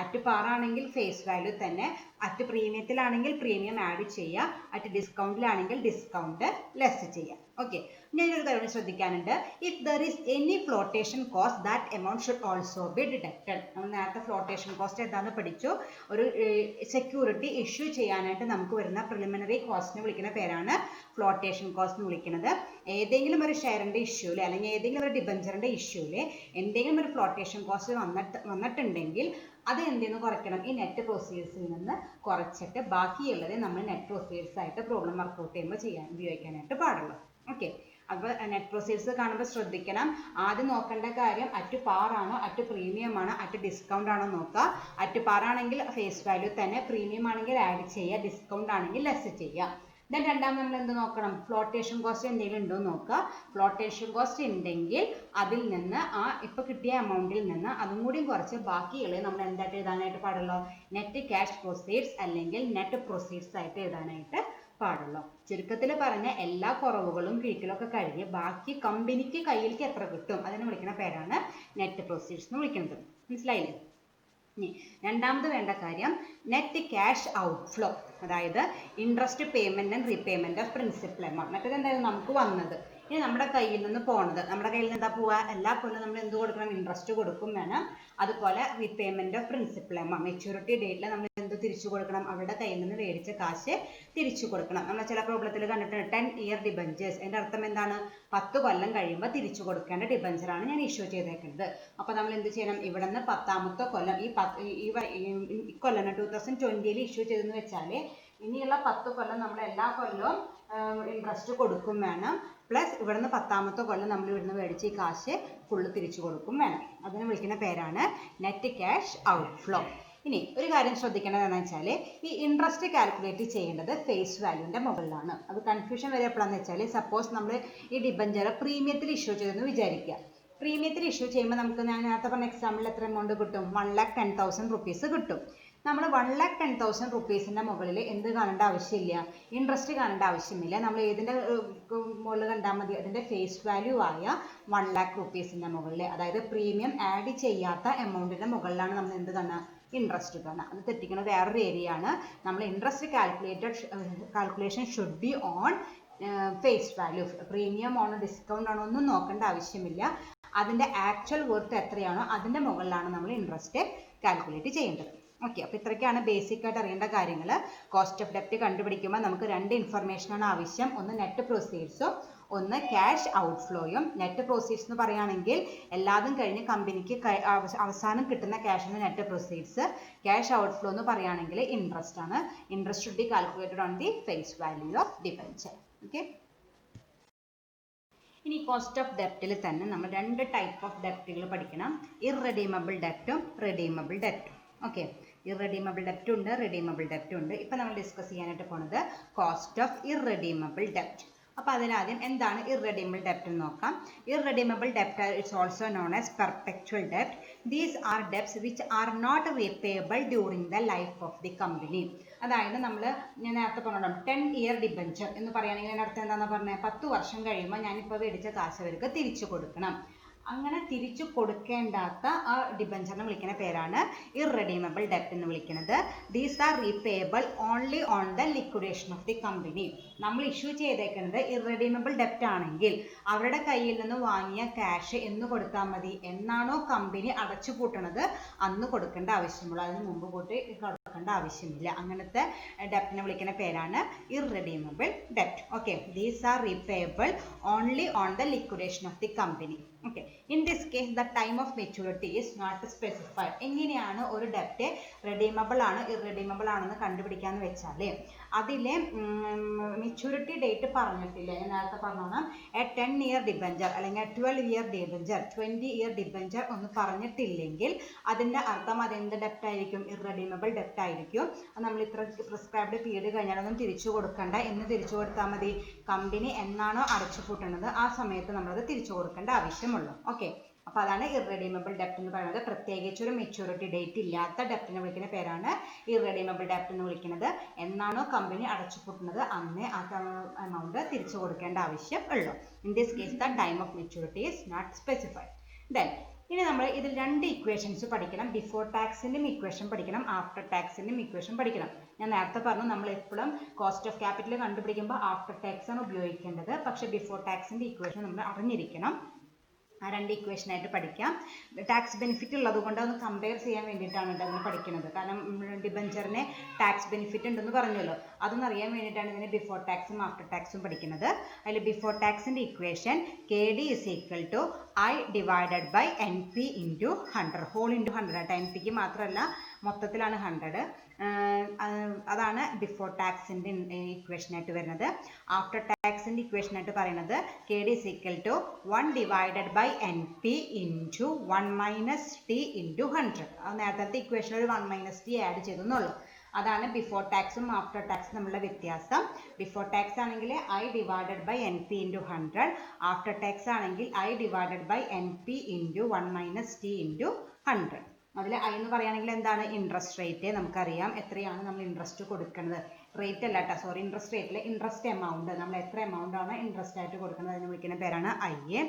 അറ്റ് പാറാണെങ്കിൽ ഫേസ് വാല്യൂ തന്നെ, അറ്റ് പ്രീമിയത്തിലാണെങ്കിൽ പ്രീമിയം ആഡ് ചെയ്യുക, അറ്റ് ഡിസ്കൗണ്ടിലാണെങ്കിൽ ഡിസ്കൗണ്ട് ലെസ് ചെയ്യുക. ഓക്കെ, ഞാനൊരു കാര്യം ശ്രദ്ധിക്കാനുണ്ട്. If there is any flotation cost that amount should also be deducted. നമ്മൾ നേരത്തെ ഫ്ലോട്ടേഷൻ കോസ്റ്റ് എന്താണെന്ന് പഠിച്ചു. ഒരു സെക്യൂരിറ്റി ഇഷ്യൂ ചെയ്യാനായിട്ട് നമുക്ക് വരുന്ന പ്രിലിമിനറി കോസ്റ്റിനെ വിളിക്കുന്ന പേരാണ് ഫ്ലോട്ടേഷൻ കോസ്റ്റ് എന്ന് വിളിക്കുന്നത്. ഏതെങ്കിലും ഒരു ഷെയറിൻ്റെ ഇഷ്യൂല് അല്ലെങ്കിൽ ഏതെങ്കിലും ഒരു ഡിബഞ്ചറിൻ്റെ ഇഷ്യൂല് എന്തെങ്കിലും ഒരു ഫ്ലോട്ടേഷൻ കോസ്റ്റ് വന്നിട്ടുണ്ടെങ്കിൽ അത് എന്തെന്ന് കുറയ്ക്കണം, ഈ നെറ്റ് പ്രൊസീഡ്സിൽ നിന്ന് കുറച്ചിട്ട് ബാക്കിയുള്ളത് നമ്മൾ നെറ്റ് പ്രൊസീഡ്സ് ആയിട്ട് പ്രോബ്ലം വർക്കൗട്ട് ചെയ്യുമ്പോൾ ഉപയോഗിക്കാനായിട്ട് പാടുള്ളൂ. ഓക്കെ, അപ്പോൾ നെറ്റ് പ്രൊസീഡ്സ് കാണുമ്പോൾ ശ്രദ്ധിക്കണം. ആദ്യം നോക്കേണ്ട കാര്യം അറ്റ് പാർ ആണോ അറ്റ് പ്രീമിയം ആണോ അറ്റ് ഡിസ്കൗണ്ട് ആണോ നോക്കുക. അറ്റ് പാർ ആണെങ്കിൽ ഫേസ് വാല്യൂ തന്നെ, പ്രീമിയം ആണെങ്കിൽ ആഡ് ചെയ്യുക, ഡിസ്കൗണ്ട് ആണെങ്കിൽ ലെസ് ചെയ്യുക. ദെൻ രണ്ടാമത് നമ്മൾ എന്ത് നോക്കണം, ഫ്ലോട്ടേഷൻ കോസ്റ്റ് എന്തെങ്കിലും ഉണ്ടോ എന്ന് നോക്കുക. ഫ്ലോട്ടേഷൻ കോസ്റ്റ് ഉണ്ടെങ്കിൽ അതിൽ നിന്ന് ഇപ്പോൾ കിട്ടിയ എമൗണ്ടിൽ നിന്ന് അതും കൂടി കുറച്ച് ബാക്കിയുള്ളത് നമ്മൾ എന്തായിട്ട് എഴുതാനായിട്ട് പാടുള്ളൂ, നെറ്റ് ക്യാഷ് പ്രൊസീഡ്സ് അല്ലെങ്കിൽ നെറ്റ് പ്രൊസീഡ്സ് ആയിട്ട് എഴുതാനായിട്ട് പാടുള്ളൂ. ചുരുക്കത്തിൽ പറഞ്ഞ എല്ലാ കുറവുകളും കിഴിക്കലൊക്കെ കഴിഞ്ഞ് ബാക്കി കമ്പനിക്ക് കയ്യിലേക്ക് എത്ര കിട്ടും അതിനെ വിളിക്കുന്ന പേരാണ് നെറ്റ് പ്രൊസീഡ്സ് എന്ന് വിളിക്കുന്നത്. മനസ്സിലായില്ലേ? ഇനി രണ്ടാമത് വേണ്ട കാര്യം നെറ്റ് ക്യാഷ് ഔട്ട്ഫ്ലോ, അതായത് interest payment and repayment of principal amount. മറ്റേത് എന്തായാലും നമുക്ക് വന്നത്, ഇനി നമ്മുടെ കയ്യിൽ നിന്ന് പോണത്, നമ്മുടെ കയ്യിൽ നിന്ന് എന്താ പോവുക, എല്ലാ കൊല്ലം നമ്മൾ എന്ത് കൊടുക്കണം, ഇൻട്രസ്റ്റ് കൊടുക്കും വേണം. അതുപോലെ repayment of principal amount, maturity ഡേറ്റിൽ നമ്മൾ എന്ത് തിരിച്ചു കൊടുക്കണം, അവരുടെ കയ്യിൽ നിന്ന് മേടിച്ച കാശ് തിരിച്ചു കൊടുക്കണം. നമ്മൾ ചില പ്രോബ്ലത്തിൽ കണ്ടിട്ടുണ്ട് 10 ഇയർ ഡിബഞ്ചേഴ്സ്. എൻ്റെ അർത്ഥം എന്താണ്, 10 കൊല്ലം കഴിയുമ്പോൾ തിരിച്ചു കൊടുക്കേണ്ട ഡിബഞ്ചറാണ് ഞാൻ ഇഷ്യൂ ചെയ്തേക്കുന്നത്. അപ്പോൾ നമ്മൾ എന്ത് ചെയ്യണം, ഇവിടെ നിന്ന് 10ാമത്തെ കൊല്ലം ഈ കൊല്ലം 2020 ഇഷ്യൂ ചെയ്തെന്ന് വെച്ചാൽ ഇനിയുള്ള 10 കൊല്ലം നമ്മൾ എല്ലാ കൊല്ലവും ഇൻട്രസ്റ്റ് കൊടുക്കും വേണം. പ്ലസ് ഇവിടുന്ന് 10ാമത്തെ കൊല്ലം നമ്മൾ ഇവിടുന്ന് മേടിച്ച ഈ കാശ് ഫുള്ള് തിരിച്ചു കൊടുക്കും വേണം. അതിനെ വിളിക്കുന്ന പേരാണ് നെറ്റ് ക്യാഷ് ഔട്ട്ഫ്ലോ. ഇനി ഒരു കാര്യം ശ്രദ്ധിക്കേണ്ടത് എന്താണെന്ന് വെച്ചാൽ ഈ ഇൻട്രസ്റ്റ് കാൽക്കുലേറ്റ് ചെയ്യേണ്ടത് ഫേസ് വാല്യൂവിൻ്റെ മുകളിലാണ്. അത് കൺഫ്യൂഷൻ വരെ എപ്പോഴാണെന്ന് വെച്ചാൽ, സപ്പോസ് നമ്മൾ ഈ ഡിബഞ്ചർ പ്രീമിയത്തിൽ ഇഷ്യൂ ചെയ്തെന്ന് വിചാരിക്കുക. പ്രീമിയത്തിൽ ഇഷ്യൂ ചെയ്യുമ്പോൾ നമുക്ക് ഞാൻ നേരത്തെ പറഞ്ഞ എക്സാമ്പിളിൽ എത്ര എമൗണ്ട് കിട്ടും, 1,10,000 റുപ്പീസ് കിട്ടും. നമ്മൾ 1,10,000 റുപ്പീസിൻ്റെ മുകളിൽ എന്ത് കാണേണ്ട ആവശ്യമില്ല, ഇൻട്രസ്റ്റ് കാണേണ്ട ആവശ്യമില്ല. നമ്മൾ ഏതിൻ്റെ മുകളിൽ കണ്ടാൽ മതി, അതിൻ്റെ ഫേസ് വാല്യൂ ആയ 1,00,000 റുപ്പീസിൻ്റെ മുകളിൽ, അതായത് പ്രീമിയം ആഡ് ചെയ്യാത്ത എമൗണ്ടിൻ്റെ മുകളിലാണ് നമ്മൾ എന്ത് കാണുക, ഇൻട്രസ്റ്റ് കാണുക. അത് തെറ്റിക്കുന്ന വേറൊരു ഏരിയ ആണ്. നമ്മൾ interest calculation should be on face value. Premium ആണോ ഡിസ്കൗണ്ട് ആണോ ഒന്നും നോക്കേണ്ട ആവശ്യമില്ല. അതിൻ്റെ ആക്ച്വൽ വർത്ത് എത്രയാണോ അതിൻ്റെ മുകളിലാണ് നമ്മൾ ഇൻട്രസ്റ്റ് കാൽക്കുലേറ്റ് ചെയ്യേണ്ടത്. ഓക്കെ, അപ്പോൾ ഇത്രയ്ക്കാണ് ബേസിക് ആയിട്ട് അറിയേണ്ട കാര്യങ്ങൾ. കോസ്റ്റ് ഓഫ് ഡെപ്റ്റ് കണ്ടുപിടിക്കുമ്പോൾ നമുക്ക് 2 ഇൻഫർമേഷനാണ് ആവശ്യം. ഒന്ന് നെറ്റ് പ്രൊസീഡ്സും ഒന്ന് ക്യാഷ് ഔട്ട്ഫ്ലോയും. നെറ്റ് പ്രൊസീഡ്സ് എന്ന് പറയുകയാണെങ്കിൽ എല്ലാതും കഴിഞ്ഞ് കമ്പനിക്ക് അവസാനം കിട്ടുന്ന ക്യാഷിന് നെറ്റ് പ്രൊസീഡ്സ്. ക്യാഷ് ഔട്ട്ഫ്ലോ എന്ന് പറയുകയാണെങ്കിൽ ഇൻട്രസ്റ്റ് ആണ്. Interest should be calculated on the face value of debenture. Okay, ഇനി കോസ്റ്റ് ഓഫ് ഡെപ്റ്റിൽ തന്നെ നമ്മൾ 2 ടൈപ്പ് ഓഫ് ഡെപ്റ്റുകൾ പഠിക്കണം, ഇറഡീമബിൾ ഡെപ്റ്റും റെഡീമബിൾ ഡെപ്റ്റും. ഓക്കെ, ഇറഡീമബിൾ ഡെപ്റ്റ് ഉണ്ട്, റെഡീമബിൾ ഡെപ്റ്റ് ഉണ്ട്. ഇപ്പം നമ്മൾ ഡിസ്കസ് ചെയ്യാനായിട്ട് പോണത് കോസ്റ്റ് ഓഫ് ഇറഡീമബിൾ ഡെപ്റ്റ്. അപ്പോൾ അതിനാദ്യം എന്താണ് ഇറഡീമബിൾ ഡെപ്റ്റ് എന്ന് നോക്കാം. Irredeemable ഡെപ്റ്റ് it's also known as perpetual ഡെപ്റ്റ്. These are debts which are not repayable during the life of the company. അതായത് ഞാൻ നേരത്തെ പറഞ്ഞോ 10 ഇയർ ഡിബഞ്ചർ എന്ന് പറയുകയാണെങ്കിൽ അതിൻ്റെ അർത്ഥം എന്താണെന്ന് പറഞ്ഞാൽ 10 വർഷം കഴിയുമ്പോൾ ഞാനിപ്പോൾ മേടിച്ച കാശ് അവർക്ക് തിരിച്ചു കൊടുക്കണം. അങ്ങനെ തിരിച്ചു കൊടുക്കേണ്ടാത്ത ആ ഡിബഞ്ചറിനെ വിളിക്കുന്ന പേരാണ് ഇറഡീമബിൾ ഡെപ്റ്റ് എന്ന് വിളിക്കുന്നത്. These are repayable only on the liquidation of the company. നമ്മൾ ഇഷ്യൂ ചെയ്തേക്കുന്നത് ഇറഡീമബിൾ ഡെപ്റ്റ് ആണെങ്കിൽ അവരുടെ കയ്യിൽ നിന്ന് വാങ്ങിയ ക്യാഷ് എന്ന് കൊടുത്താൽ മതി. എന്നാണോ കമ്പനി അടച്ചു പൂട്ടണത് അന്ന് കൊടുക്കേണ്ട ആവശ്യമുള്ളൂ, അതിന് മുമ്പ് കൂട്ടി കൊടുക്കേണ്ട ആവശ്യമില്ല. അങ്ങനത്തെ ഡെപ്റ്റിനെ വിളിക്കുന്ന പേരാണ് ഇറഡീമബിൾ ഡെപ്റ്റ്. Okay, these are repayable only on the liquidation of the company. Okay, in this case the time of maturity is not specified. എങ്ങനെയാണ് ഒരു ഡെപ്റ്റ് റെഡീമബിൾ ആണ് ഇറഡീമബിൾ ആണെന്ന് കണ്ടുപിടിക്കാന്ന് വെച്ചാൽ അതിലെ മെച്യൂരിറ്റി ഡേറ്റ് പറഞ്ഞിട്ടില്ല. ഞാൻ നേരത്തെ പറഞ്ഞോണം 10 ഇയർ ഡിബഞ്ചർ അല്ലെങ്കിൽ 12 ഇയർ ഡിബഞ്ചർ 20 ഇയർ ഡിബഞ്ചർ ഒന്ന് പറഞ്ഞിട്ടില്ലെങ്കിൽ അതിൻ്റെ അർത്ഥം അതെന്ത് ഡെപ്റ്റ് ആയിരിക്കും, ഇറഡീമബിൾ ഡെപ്റ്റ് ആയിരിക്കും. നമ്മൾ ഇത്ര പ്രിസ്ക്രൈബ്ഡ് പീരീഡ് കഴിഞ്ഞാലൊന്നും തിരിച്ചു കൊടുക്കണ്ട, എന്ന് തിരിച്ചു കൊടുത്താൽ മതി. കമ്പനി എന്നാണോ അടച്ചു പൂട്ടുന്നത് ആ സമയത്ത് നമ്മളത് തിരിച്ചു കൊടുക്കേണ്ട ആവശ്യമുള്ളൂ. ഓക്കെ, അപ്പോൾ അതാണ് ഇറഡീമബിൾ ഡെപ്റ്റ് എന്ന് പറയുന്നത്. പ്രത്യേകിച്ച് ഒരു മെച്യൂരിറ്റി ഡേറ്റ് ഇല്ലാത്ത ഡെപ്റ്റിനെ വിളിക്കുന്ന പേരാണ് ഇറഡീമബിൾ ഡെപ്റ്റ് എന്ന് വിളിക്കുന്നത്. എന്നാണോ കമ്പനി അടച്ചു പൂട്ടുന്നത് അന്നേ ആ എമൗണ്ട് തിരിച്ചു കൊടുക്കേണ്ട ആവശ്യം ഉള്ളൂ. In this case the time of maturity is not specified. Then ഇനി നമ്മൾ ഇതിൽ 2 ഇക്വേഷൻസ് പഠിക്കണം. ബിഫോർ ടാക്സിൻ്റെയും ഇക്വേഷൻ പഠിക്കണം, ആഫ്റ്റർ ടാക്സിൻ്റെയും ഇക്വേഷൻ പഠിക്കണം. ഞാൻ നേരത്തെ പറഞ്ഞു നമ്മൾ എപ്പോഴും കോസ്റ്റ് ഓഫ് ക്യാപിറ്റൽ കണ്ടുപിടിക്കുമ്പോൾ ആഫ്റ്റർ ടാക്സ് ആണ് ഉപയോഗിക്കേണ്ടത്. പക്ഷേ ബിഫോർ ടാക്സിൻ്റെ ഇക്വേഷൻ നമ്മൾ അറിഞ്ഞിരിക്കണം. ആ രണ്ട് ഇക്വേഷൻ ആയിട്ട് പഠിക്കാം. ടാക്സ് ബെനിഫിറ്റ് ഉള്ളത് കൊണ്ട് ഒന്ന് കമ്പയർ ചെയ്യാൻ വേണ്ടിയിട്ടാണ് അങ്ങനെ പഠിക്കുന്നത്. കാരണം ഡിബഞ്ചറിന് ടാക്സ് ബെനിഫിറ്റ് ഉണ്ടെന്ന് പറഞ്ഞല്ലോ, അതൊന്നും അറിയാൻ വേണ്ടിയിട്ടാണ് ഇതിന് ബിഫോർ ടാക്സും ആഫ്റ്റർ ടാക്സും പഠിക്കുന്നത്. അതിൽ ബിഫോർ ടാക്സിൻ്റെ equation KD is equal to I divided by NP into 100 whole into 100 NPക്ക് മാത്രമല്ല മൊത്തത്തിലാണ് 100. അതാണ് ബിഫോർ ടാക്സിൻ്റെ ഇക്വേഷനായിട്ട് വരുന്നത്. ആഫ്റ്റർ ടാക്സിൻ്റെ ഇക്വേഷനായിട്ട് പറയുന്നത് KD is equal to 1 divided by NP into 1 minus T into 100. നേരത്തെ ഇക്വേഷനിൽ ഒരു 1 minus T ആഡ് ചെയ്തെന്നുള്ളൂ. അതാണ് ബിഫോർ ടാക്സും ആഫ്റ്റർ ടാക്സും തമ്മിലുള്ള വ്യത്യാസം. ബിഫോർ ടാക്സ് ആണെങ്കിൽ I divided by NP into 100. After tax ആണെങ്കിൽ I divided by NP into 1 minus T into 100. അതിൽ I എന്ന് പറയുകയാണെങ്കിൽ എന്താണ്? Interest rate. നമുക്കറിയാം എത്രയാണ് നമ്മൾ ഇൻട്രസ്റ്റ് കൊടുക്കുന്നത്. റേറ്റ് അല്ല കേട്ടോ, സോറി, ഇൻട്രസ്റ്റ് റേറ്റിലെ ഇൻട്രസ്റ്റ് എമൗണ്ട്, നമ്മൾ എത്ര എമൗണ്ട് ആണ് ഇൻട്രസ്റ്റ് ആയിട്ട് കൊടുക്കുന്നത് അതിന് വിളിക്കുന്ന പേരാണ് I.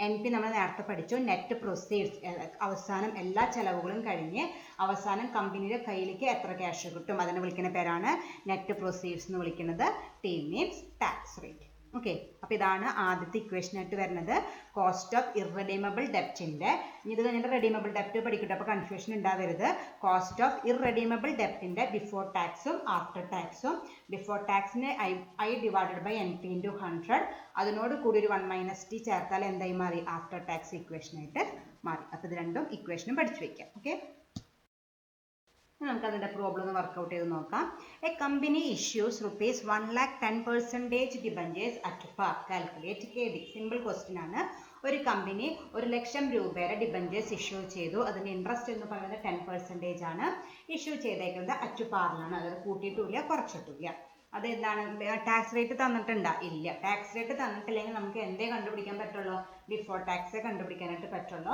NP നമ്മൾ നേരത്തെ പഠിച്ചു, നെറ്റ് പ്രൊസീഡ്സ്. അവസാനം എല്ലാ ചെലവുകളും കഴിഞ്ഞ് അവസാനം കമ്പനിയുടെ കയ്യിലേക്ക് എത്ര ക്യാഷ് കിട്ടും അതിനെ വിളിക്കുന്ന പേരാണ് നെറ്റ് പ്രൊസീഡ്സ് എന്ന് വിളിക്കുന്നത്. T means tax rate. Okay, അപ്പോൾ ഇതാണ് ആദ്യത്തെ ഇക്വേഷനായിട്ട് വരുന്നത്. കോസ്റ്റ് ഓഫ് ഇറഡീമബിൾ ഡെപ്റ്റിൻ്റെ, ഇത് കഴിഞ്ഞിട്ട് റെഡീമബിൾ ഡെപ്റ്റ് പഠിക്കട്ടെ, അപ്പോൾ കൺഫ്യൂഷൻ ഉണ്ടാവരുത്. കോസ്റ്റ് ഓഫ് ഇറഡീമബിൾ ഡെപ്റ്റിൻ്റെ ബിഫോർ ടാക്സും ആഫ്റ്റർ ടാക്സും. ബിഫോർ ടാക്സിന് I divided by NP into 100. അതിനോട് കൂടി ഒരു 1 minus T ചേർത്താൽ എന്തായി മാറി? ആഫ്റ്റർ ടാക്സ് ഇക്വേഷനായിട്ട് മാറി. അപ്പോൾ ഇത് രണ്ടും ഇക്വേഷനും പഠിച്ചു വയ്ക്കാം. ഓക്കെ, നമുക്ക് അതിൻ്റെ പ്രോബ്ലം ഒന്ന് വർക്കൗട്ട് ചെയ്ത് നോക്കാം. A company issues ₹1,10,000 debentures at par. Calculate KD. Simple question ആണ്. ഒരു കമ്പനി 1,00,000 രൂപയുടെ ഡിബഞ്ചേഴ്സ് ഇഷ്യൂ ചെയ്തു. അതിൻ്റെ ഇൻട്രസ്റ്റ് എന്ന് പറയുന്നത് 10% ആണ്. ഇഷ്യൂ ചെയ്തേക്കുന്നത് അറ്റ് പാറിലാണ്, അതായത് കൂട്ടിയിട്ടില്ല കുറച്ചിട്ടില്ല. അതെന്താണ്? ടാക്സ് റേറ്റ് തന്നിട്ടുണ്ടോ? ഇല്ല. ടാക്സ് റേറ്റ് തന്നിട്ടില്ലെങ്കിൽ നമുക്ക് എന്തേ കണ്ടുപിടിക്കാൻ പറ്റുള്ളൂ? ബിഫോർ ടാക്സേ കണ്ടുപിടിക്കാനായിട്ട് പറ്റുള്ളൂ.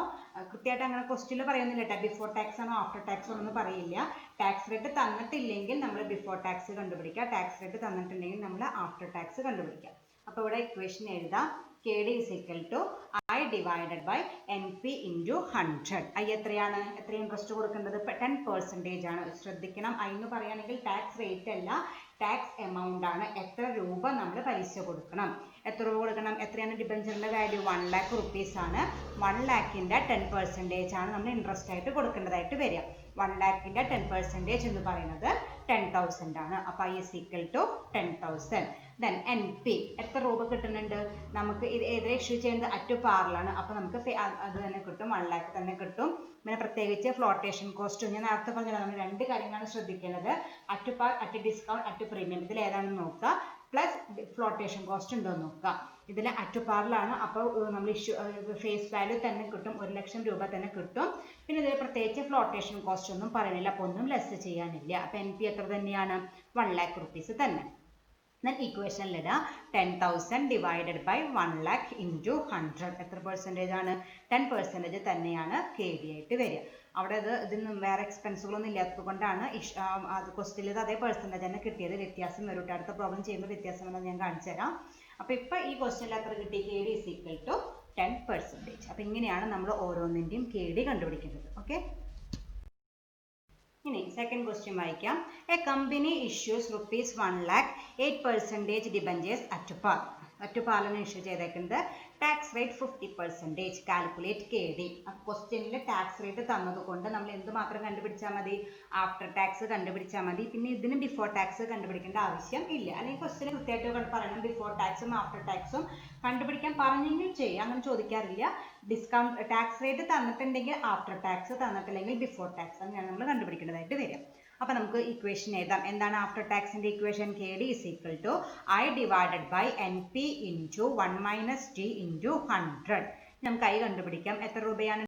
കൃത്യമായിട്ട് അങ്ങനെ ക്വസ്റ്റ്യനിൽ പറയുന്നില്ല കേട്ടോ, ബിഫോർ ടാക്സ് ആണോ ആഫ്റ്റർ ടാക്സ് ആണോ എന്ന് പറയില്ല. ടാക്സ് റേറ്റ് തന്നിട്ടില്ലെങ്കിൽ നമ്മൾ ബിഫോർ ടാക്സ് കണ്ടുപിടിക്കുക, ടാക്സ് റേറ്റ് തന്നിട്ടുണ്ടെങ്കിൽ നമ്മൾ ആഫ്റ്റർ ടാക്സ് കണ്ടുപിടിക്കുക. അപ്പോൾ ഇവിടെ ഇക്വേഷൻ എഴുതാം. KD is equal to I divided by NP into 100. I എത്രയാണ്? എത്ര ഇൻട്രസ്റ്റ് കൊടുക്കേണ്ടത്? 10% ആണ്. ശ്രദ്ധിക്കണം, I എന്ന് പറയുകയാണെങ്കിൽ ടാക്സ് റേറ്റ് അല്ല, ടാക്സ് എമൗണ്ട് ആണ്. എത്ര രൂപ നമ്മൾ പലിശ കൊടുക്കണം? എത്ര രൂപ കൊടുക്കണം? എത്രയാണ് ഡിബഞ്ചറിൻ്റെ വാല്യൂ? 1 lakh rupees ആണ്. 1 lakhൻ്റെ 10% ആണ് നമ്മൾ ഇൻട്രസ്റ്റ് ആയിട്ട് കൊടുക്കേണ്ടതായിട്ട് വരിക. 1 lakhൻ്റെ 10% എന്ന് പറയുന്നത് 10,000 ആണ്. അപ്പോൾ I is equal to 10,000. Then NP എത്ര രൂപ കിട്ടുന്നുണ്ട് നമുക്ക്? ഇത് ഏതൊരു ഇഷ്യൂ ചെയ്യുന്നത്? അറ്റ് പാറിലാണ്. അപ്പോൾ നമുക്ക് അത് തന്നെ കിട്ടും, 1 lakh തന്നെ കിട്ടും. പിന്നെ പ്രത്യേകിച്ച് ഫ്ലോട്ടേഷൻ കോസ്റ്റ്, ഞാൻ നേരത്തെ പറഞ്ഞത് നമ്മൾ രണ്ട് കാര്യങ്ങളാണ് ശ്രദ്ധിക്കേണ്ടത്. At par, at discount, at premium. ഇതിൽ ഏതാണെന്ന് നോക്കുക. പ്ലസ് ഫ്ലോട്ടേഷൻ കോസ്റ്റ് ഉണ്ടോ എന്ന് നോക്കുക. ഇതിൽ അറ്റ് പാറിലാണ്, അപ്പോൾ നമ്മൾ ഇഷ്യൂ ഫേസ് വാല്യൂ തന്നെ കിട്ടും, 1,00,000 രൂപ തന്നെ കിട്ടും. പിന്നെ ഇതിൽ പ്രത്യേകിച്ച് ഫ്ലോട്ടേഷൻ കോസ്റ്റ് ഒന്നും പറയുന്നില്ല, അപ്പോൾ ഒന്നും ലെസ് ചെയ്യാനില്ല. അപ്പോൾ NP എത്ര തന്നെയാണ്? 1 lakh rupees തന്നെ. then ഇക്വേഷനിലിടുക 10,000 divided by 1 lakh into 100. എത്ര പെർസെൻറ്റേജ് ആണ്? 10% തന്നെയാണ് KD ആയിട്ട് വരിക. അവിടെ ഇതിന് വേറെ എക്സ്പെൻസുകളൊന്നും ഇല്ലാത്തത് കൊണ്ടാണ് അത് ക്വസ്റ്റ്യനിൽ അതേ പെർസെൻറ്റേജ് തന്നെ കിട്ടിയത്. വ്യത്യാസം വരും. അടുത്ത പ്രോബ്ലം ചെയ്യുമ്പോൾ വ്യത്യാസം വന്നാൽ ഞാൻ കാണിച്ചു തരാം. അപ്പോൾ ഇപ്പോൾ ഈ ക്വസ്റ്റ്യനിൽ എത്ര കിട്ടി? KD is equal to 10%. അപ്പോൾ ഇങ്ങനെയാണ് നമ്മൾ ഓരോന്നിൻ്റെയും KD കണ്ടുപിടിക്കുന്നത്. ഓക്കെ, ഇനി സെക്കൻഡ് ക്വസ്റ്റ്യൻ വായിക്കാം. A company issues ₹1 lakh 8% debentures at par. At പാറിലാണ് ഇഷ്യൂ ചെയ്തേക്കുന്നത്. Tax rate 50%. Calculate KD. ക്വസ്റ്റ്യനിൽ ടാക്സ് റേറ്റ് തന്നതുകൊണ്ട് നമ്മൾ എന്ത് മാത്രം കണ്ടുപിടിച്ചാൽ മതി? ആഫ്റ്റർ ടാക്സ് കണ്ടുപിടിച്ചാൽ മതി. പിന്നെ ഇതിന് ബിഫോർ ടാക്സ് കണ്ടുപിടിക്കേണ്ട ആവശ്യം ഇല്ല. അല്ലെങ്കിൽ ക്വസ്റ്റ്യൻ കൃത്യമായിട്ട് പറയണം, ബിഫോർ ടാക്സും ആഫ്റ്റർ ടാക്സും കണ്ടുപിടിക്കാൻ പറഞ്ഞെങ്കിൽ ചെയ്യാം, അങ്ങനെ ചോദിക്കാറില്ല. ഡിസ്കൗണ്ട് ടാക്സ് റേറ്റ് തന്നിട്ടുണ്ടെങ്കിൽ ആഫ്റ്റർ ടാക്സ്, തന്നിട്ടില്ലെങ്കിൽ ബിഫോർ ടാക്സ്, അങ്ങനെയാണ് നമ്മൾ കണ്ടുപിടിക്കേണ്ടതായിട്ട് വരിക. അപ്പോൾ നമുക്ക് ഇക്വേഷൻ എഴുതാം. എന്താണ് ആഫ്റ്റർ ടാക്സിൻ്റെ equation? KD is equal to I divided by NP into 1 minus T into 100. നമുക്ക് I കണ്ടുപിടിക്കാം. എത്ര രൂപയാണ്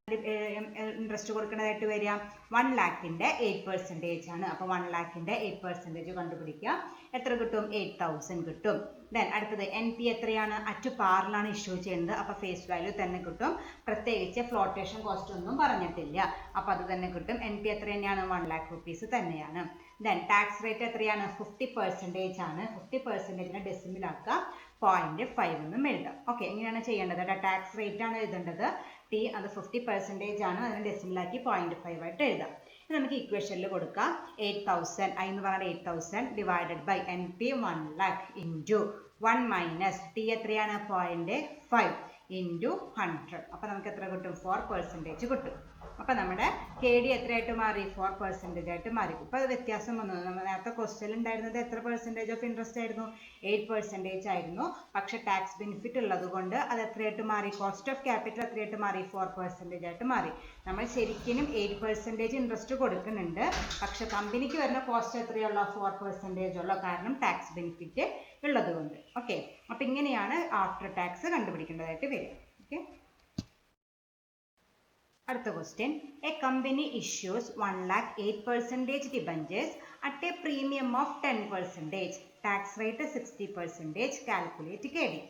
ഇൻട്രസ്റ്റ് കൊടുക്കേണ്ടതായിട്ട് വരിക? 1 lakhൻ്റെ 8% ആണ്. അപ്പോൾ 1 lakhൻ്റെ 8% കണ്ടുപിടിക്കുക. എത്ര കിട്ടും? 8,000 കിട്ടും. ദെൻ അടുത്തത് NP എത്രയാണ്? അറ്റ് പാറിലാണ് ഇഷ്യൂ ചെയ്യുന്നത്. അപ്പോൾ ഫേസ് വാല്യൂ തന്നെ കിട്ടും. പ്രത്യേകിച്ച് ഫ്ലോട്ടേഷൻ കോസ്റ്റ് ഒന്നും പറഞ്ഞിട്ടില്ല. അപ്പോൾ അത് തന്നെ കിട്ടും. NP എത്ര തന്നെയാണ്? 1 lakh rupees തന്നെയാണ്. ദെൻ ടാക്സ് റേറ്റ് എത്രയാണ്? 50% ആണ്. 50%നെ ഡെസിമലാക്കുക, 0.5 എന്നും എഴുതാം. ഓക്കെ, എങ്ങനെയാണ് ചെയ്യേണ്ടത്? ടാക്സ് റേറ്റ് ആണ് എഴുതേണ്ടത്. T അത് 50% ആണ്. അതിനെ ഡെസിമലാക്കി 0.5 ആയിട്ട് എഴുതാം. നമുക്ക് ഇക്വേഷനിൽ കൊടുക്കാം. 8,000 I എന്ന് പറഞ്ഞാൽ 8,000 divided by NP 1 lakh into 1 minus T എത്രയാണ്? 0.5. ഇൻറ്റു 100. അപ്പോൾ നമുക്ക് എത്ര കിട്ടും? 4% കിട്ടും. അപ്പോൾ നമ്മുടെ കെ ഡി എത്രയായിട്ട് മാറി? 4% ആയിട്ട് മാറി. ഇപ്പോൾ അത് വ്യത്യാസം വന്നു. നമ്മൾ നേരത്തെ ക്വസ്റ്റ്യൻ ഉണ്ടായിരുന്നത് എത്ര പെർസെൻറ്റേജ് ഓഫ് ഇൻട്രസ്റ്റ് ആയിരുന്നു? 8% ആയിരുന്നു. പക്ഷെ ടാക്സ് ബെനിഫിറ്റ് ഉള്ളത് കൊണ്ട് അത് എത്രയായിട്ട് മാറി? കോസ്റ്റ് ഓഫ് ക്യാപിറ്റൽ എത്രയായിട്ട് മാറി? 4% ആയിട്ട് മാറി. നമ്മൾ ശരിക്കും 8% ഇൻട്രസ്റ്റ് കൊടുക്കുന്നുണ്ട്. പക്ഷെ കമ്പനിക്ക് വരുന്ന കോസ്റ്റ് എത്രയുള്ള? 4% ഉള്ളൂ. കാരണം ടാക്സ് ബെനിഫിറ്റ് ഉള്ളത് കൊണ്ട്. ഓക്കെ, അപ്പോൾ ഇങ്ങനെയാണ് ആഫ്റ്റർ ടാക്സ് കണ്ടുപിടിക്കേണ്ടതായിട്ട് വരിക. ഓക്കെ, അടുത്ത question. A company issues 1,08,000 debentures at a premium of 10%. Tax rate 60%. Calculate K D.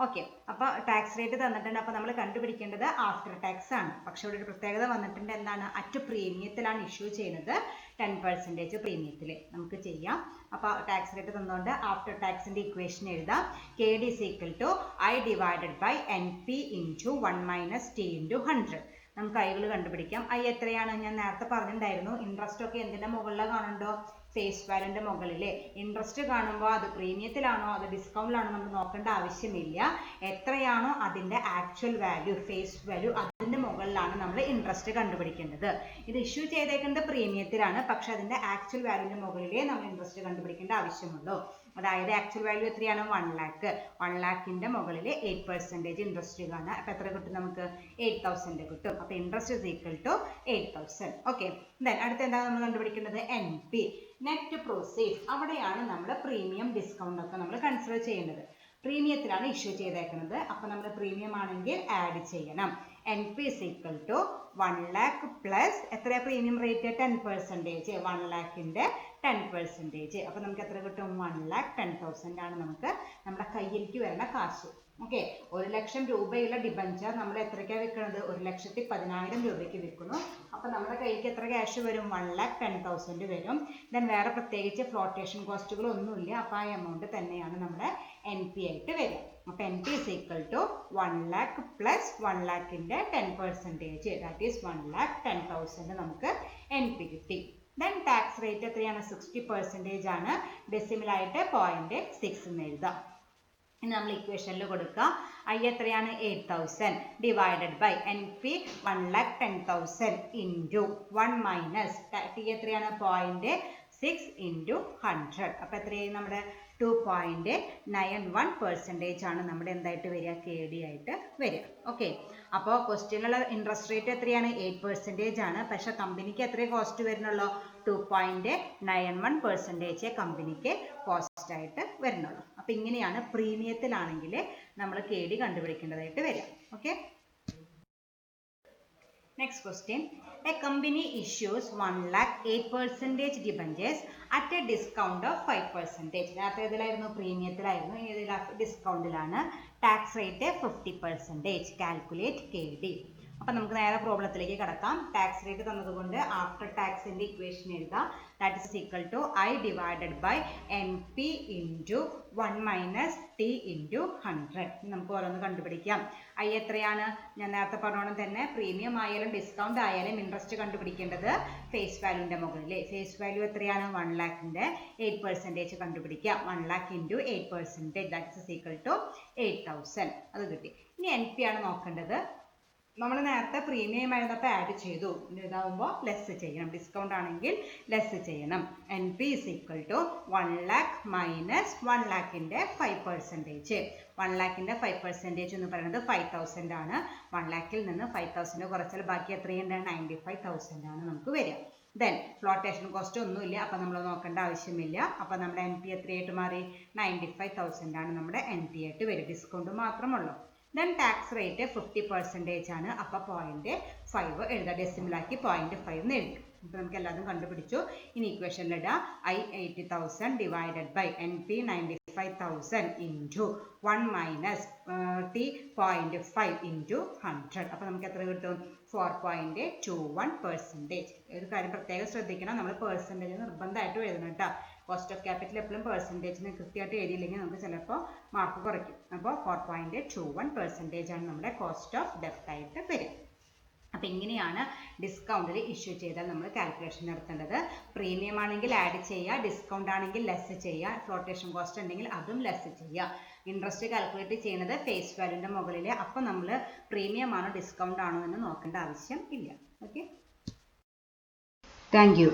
Okay, അപ്പോൾ ടാക്സ് റേറ്റ് തന്നിട്ടുണ്ട്. അപ്പോൾ നമ്മൾ കണ്ടുപിടിക്കേണ്ടത് ആഫ്റ്റർ ടാക്സ് ആണ്. പക്ഷെ ഇവിടെ ഒരു പ്രത്യേകത വന്നിട്ടുണ്ട്. എന്താണ്? അറ്റ് പ്രീമിയത്തിലാണ് ഇഷ്യൂ ചെയ്യുന്നത്. 10% പ്രീമിയത്തിൽ നമുക്ക് ചെയ്യാം. അപ്പോൾ ടാക്സ് റേറ്റ് തന്നുകൊണ്ട് ആഫ്റ്റർ ടാക്സിൻ്റെ ഇക്വേഷൻ എഴുതാം. K D is equal to I divided by N P into 1 - T into 100. നമുക്ക് ഐകൾ കണ്ടുപിടിക്കാം. ഐ എത്രയാണ്? ഞാൻ നേരത്തെ പറഞ്ഞിട്ടുണ്ടായിരുന്നു. ഇൻട്രസ്റ്റ് ഒക്കെ എന്തിൻ്റെ മുകളിലാണ് കാണുന്നുണ്ടോ? ഫേസ് വാല്യൂൻ്റെ മുകളിൽ. ഇൻട്രസ്റ്റ് കാണുമ്പോൾ അത് പ്രീമിയത്തിലാണോ അത് ഡിസ്കൗണ്ടിലാണോ നമ്മൾ നോക്കേണ്ട ആവശ്യമില്ല. എത്രയാണോ അതിൻ്റെ ആക്ച്വൽ വാല്യൂ, ഫേസ് വാല്യൂ, അതിൻ്റെ മുകളിലാണ് നമ്മൾ ഇൻട്രസ്റ്റ് കണ്ടുപിടിക്കേണ്ടത്. ഇത് ഇഷ്യൂ ചെയ്തേക്കുന്നത് പ്രീമിയത്തിലാണ്. പക്ഷെ അതിൻ്റെ ആക്ച്വൽ വാല്യൂൻ്റെ മുകളിലേ നമ്മൾ ഇൻട്രസ്റ്റ് കണ്ടുപിടിക്കേണ്ട ആവശ്യമുള്ളൂ. അതായത് ആക്ച്വൽ വാല്യൂ എത്രയാണ്? 1 lakh. 1 lakhന്റെ മുകളിൽ 8% ഇൻട്രസ്റ്റ് കാണാം. അപ്പോൾ എത്ര കിട്ടും നമുക്ക്? 8,000 കിട്ടും. അപ്പോൾ interest is equal to 8,000. Okay, then അടുത്ത എന്താണ് നമ്മൾ കണ്ടുപിടിക്കേണ്ടത്? N P, net proceed. അവിടെയാണ് നമ്മൾ പ്രീമിയം ഡിസ്കൗണ്ട് ഒക്കെ നമ്മൾ കൺസിഡർ ചെയ്യേണ്ടത്. പ്രീമിയത്തിലാണ് ഇഷ്യൂ ചെയ്തേക്കുന്നത്. അപ്പോൾ നമ്മൾ പ്രീമിയം ആണെങ്കിൽ ആഡ് ചെയ്യണം. N P is equal to 1 lakh plus എത്ര പ്രീമിയം റേറ്റ്? 10%. 1 lakhന്റെ 10%. അപ്പോൾ നമുക്ക് എത്ര കിട്ടും? 1,10,000 ആണ് നമുക്ക് നമ്മുടെ കയ്യിലേക്ക് വരുന്ന കാശ്. ഓക്കെ, 1 ലക്ഷം രൂപയുള്ള ഡിബഞ്ചർ നമ്മൾ എത്രയ്ക്കാണ് വിൽക്കുന്നത്? 1,10,000 രൂപയ്ക്ക് വിൽക്കുന്നു. അപ്പോൾ നമ്മുടെ കയ്യിലേക്ക് എത്ര ക്യാഷ് വരും? 1,10,000 വരും. ദെൻ വേറെ പ്രത്യേകിച്ച് ഫ്ലോട്ടേഷൻ കോസ്റ്റുകൾ ഒന്നുമില്ല. അപ്പോൾ ആ എമൗണ്ട് തന്നെയാണ് നമ്മുടെ എൻ പി ആയിട്ട് വരിക. അപ്പോൾ N P is equal to 1 lakh plus 1 lakhന്റെ 10%. ദാറ്റ് ഈസ് 1,10,000 നമുക്ക് എൻ പി കിട്ടി. ദെൻ ടാക്സ് റേറ്റ് എത്രയാണ്? 60% ആണ്. ഡെസിമലായിട്ട് 0.6 എന്ന് എഴുതാം. ഇനി നമ്മൾ ഇക്വേഷനിൽ കൊടുക്കുക. ഐ എത്രയാണ്? 8,000 divided by N P 1,10,000 into 1 minus T എത്രയാണ്? 0.6 ഇൻറ്റു 100. അപ്പോൾ എത്രയായി? നമ്മുടെ 2.91% ആണ് നമ്മുടെ എന്തായിട്ട് വരിക? കെ ഡി ആയിട്ട് വരിക. ഓക്കെ, അപ്പോൾ ക്വസ്റ്റ്യനിലുള്ള ഇൻട്രസ്റ്റ് റേറ്റ് എത്രയാണ്? 8% ആണ്. പക്ഷെ കമ്പനിക്ക് എത്രയും കോസ്റ്റ് വരുന്നുള്ളൂ? 2.91% കമ്പനിക്ക് കോസ്റ്റ് ആയിട്ട് വരുന്നുള്ളൂ. അപ്പോൾ ഇങ്ങനെയാണ് പ്രീമിയത്തിലാണെങ്കിൽ നമ്മൾ കെ ഡി കണ്ടുപിടിക്കേണ്ടതായിട്ട് വരിക. Okay, next question. A company issues 1,08,000 debentures at a discount of 5%. നേരത്തെ ഇതിലായിരുന്നു? പ്രീമിയത്തിലായിരുന്നു. ഇനി ഇതിൽ ഡിസ്കൗണ്ടിലാണ്. Tax rate 50%. Calculate K D. അപ്പം നമുക്ക് നേരെ പ്രോബ്ലത്തിലേക്ക് കിടക്കാം. ടാക്സ് റേറ്റ് തന്നതുകൊണ്ട് ആഫ്റ്റർ ടാക്സിൻ്റെ ഇക്വേഷൻ എഴുതാം. That is equal to I divided by N P into 1 minus T into 100. നമുക്ക് ഓരോന്ന് കണ്ടുപിടിക്കാം. ഐ എത്രയാണ്? ഞാൻ നേരത്തെ പറഞ്ഞോണം തന്നെ പ്രീമിയം ആയാലും ഡിസ്കൗണ്ട് ആയാലും ഇൻട്രസ്റ്റ് കണ്ടുപിടിക്കേണ്ടത് ഫേസ് വാല്യൂൻ്റെ മുകളിൽ. ഫേസ് വാല്യൂ എത്രയാണ്? 1 lakhന്റെ 8% കണ്ടുപിടിക്കുക. 1 lakh into 8%. That is equal to 8,000. അത് കിട്ടി. ഇനി എൻ പി ആണ് നോക്കേണ്ടത്. നമ്മൾ നേരത്തെ പ്രീമിയം ആയിരുന്നപ്പോൾ ആഡ് ചെയ്തു. ഇതാവുമ്പോൾ ലെസ് ചെയ്യണം. ഡിസ്കൗണ്ട് ആണെങ്കിൽ ലെസ് ചെയ്യണം. N P is equal to 1 lakh minus 1 lakhന്റെ 5%. 1 lakhന്റെ 5% എന്ന് പറയുന്നത് 5,000 ആണ്. 1 lakhൽ നിന്ന് 5,000 കുറച്ചാൽ ബാക്കി എത്രയുണ്ട്? 95,000 ആണ് നമുക്ക് വരിക. ദെൻ ഫ്ലോട്ടേഷൻ കോസ്റ്റ് ഒന്നുമില്ല. അപ്പോൾ നമ്മൾ നോക്കേണ്ട ആവശ്യമില്ല. അപ്പോൾ നമ്മുടെ എൻ പി എത്രയായിട്ട് മാറി? 95,000 ആണ് നമ്മുടെ എൻ പി ആയിട്ട് വരും. ഡിസ്കൗണ്ട് മാത്രമുള്ളൂ. ദെൻ ടാക്സ് റേറ്റ് 50% ആണ്. അപ്പോൾ 0.5 എഴുതാം. ഡെസിമലാക്കി 0.5 എന്ന് എഴുതി. അപ്പോൾ നമുക്ക് എല്ലാതും കണ്ടുപിടിച്ചു. ഇനി ഇക്വേഷനിലിടാം. I 80,000 divided by N P 95,000 into 1 minus T 0.5 into 100. അപ്പോൾ നമുക്ക് എത്ര കിട്ടും? 4.21%. ഒരു കാര്യം പ്രത്യേകം ശ്രദ്ധിക്കണം. നമ്മൾ പെർസെൻറ്റേജ് നിർബന്ധമായിട്ട് എഴുതണം കേട്ടോ. കോസ്റ്റ് ഓഫ് ക്യാപിറ്റൽ എപ്പോഴും പെർസെൻറ്റേജിന് കൃത്യമായിട്ട് എഴുതിയില്ലെങ്കിൽ നമുക്ക് ചിലപ്പോൾ മാർക്ക് കുറയ്ക്കും. അപ്പോൾ 4.21% ആണ് നമ്മുടെ കോസ്റ്റ് ഓഫ് ഡെപ്റ്റ് ആയിട്ട് വരിക. അപ്പോൾ ഇങ്ങനെയാണ് ഡിസ്കൗണ്ടിൽ ഇഷ്യൂ ചെയ്താൽ നമ്മൾ കാൽക്കുലേഷൻ നടത്തേണ്ടത്. പ്രീമിയം ആണെങ്കിൽ ആഡ് ചെയ്യുക, ഡിസ്കൗണ്ട് ആണെങ്കിൽ ലെസ് ചെയ്യുക, ഫ്ലോട്ടേഷൻ കോസ്റ്റ് ഉണ്ടെങ്കിൽ അതും ലെസ് ചെയ്യുക. ഇൻട്രസ്റ്റ് കാൽക്കുലേറ്റ് ചെയ്യുന്നത് ഫേസ് വാല്യൂവിൻ്റെ മുകളിൽ. അപ്പോൾ നമ്മൾ പ്രീമിയം ആണോ ഡിസ്കൗണ്ട് ആണോ എന്ന് നോക്കേണ്ട ആവശ്യം ഇല്ല. Okay, thank you.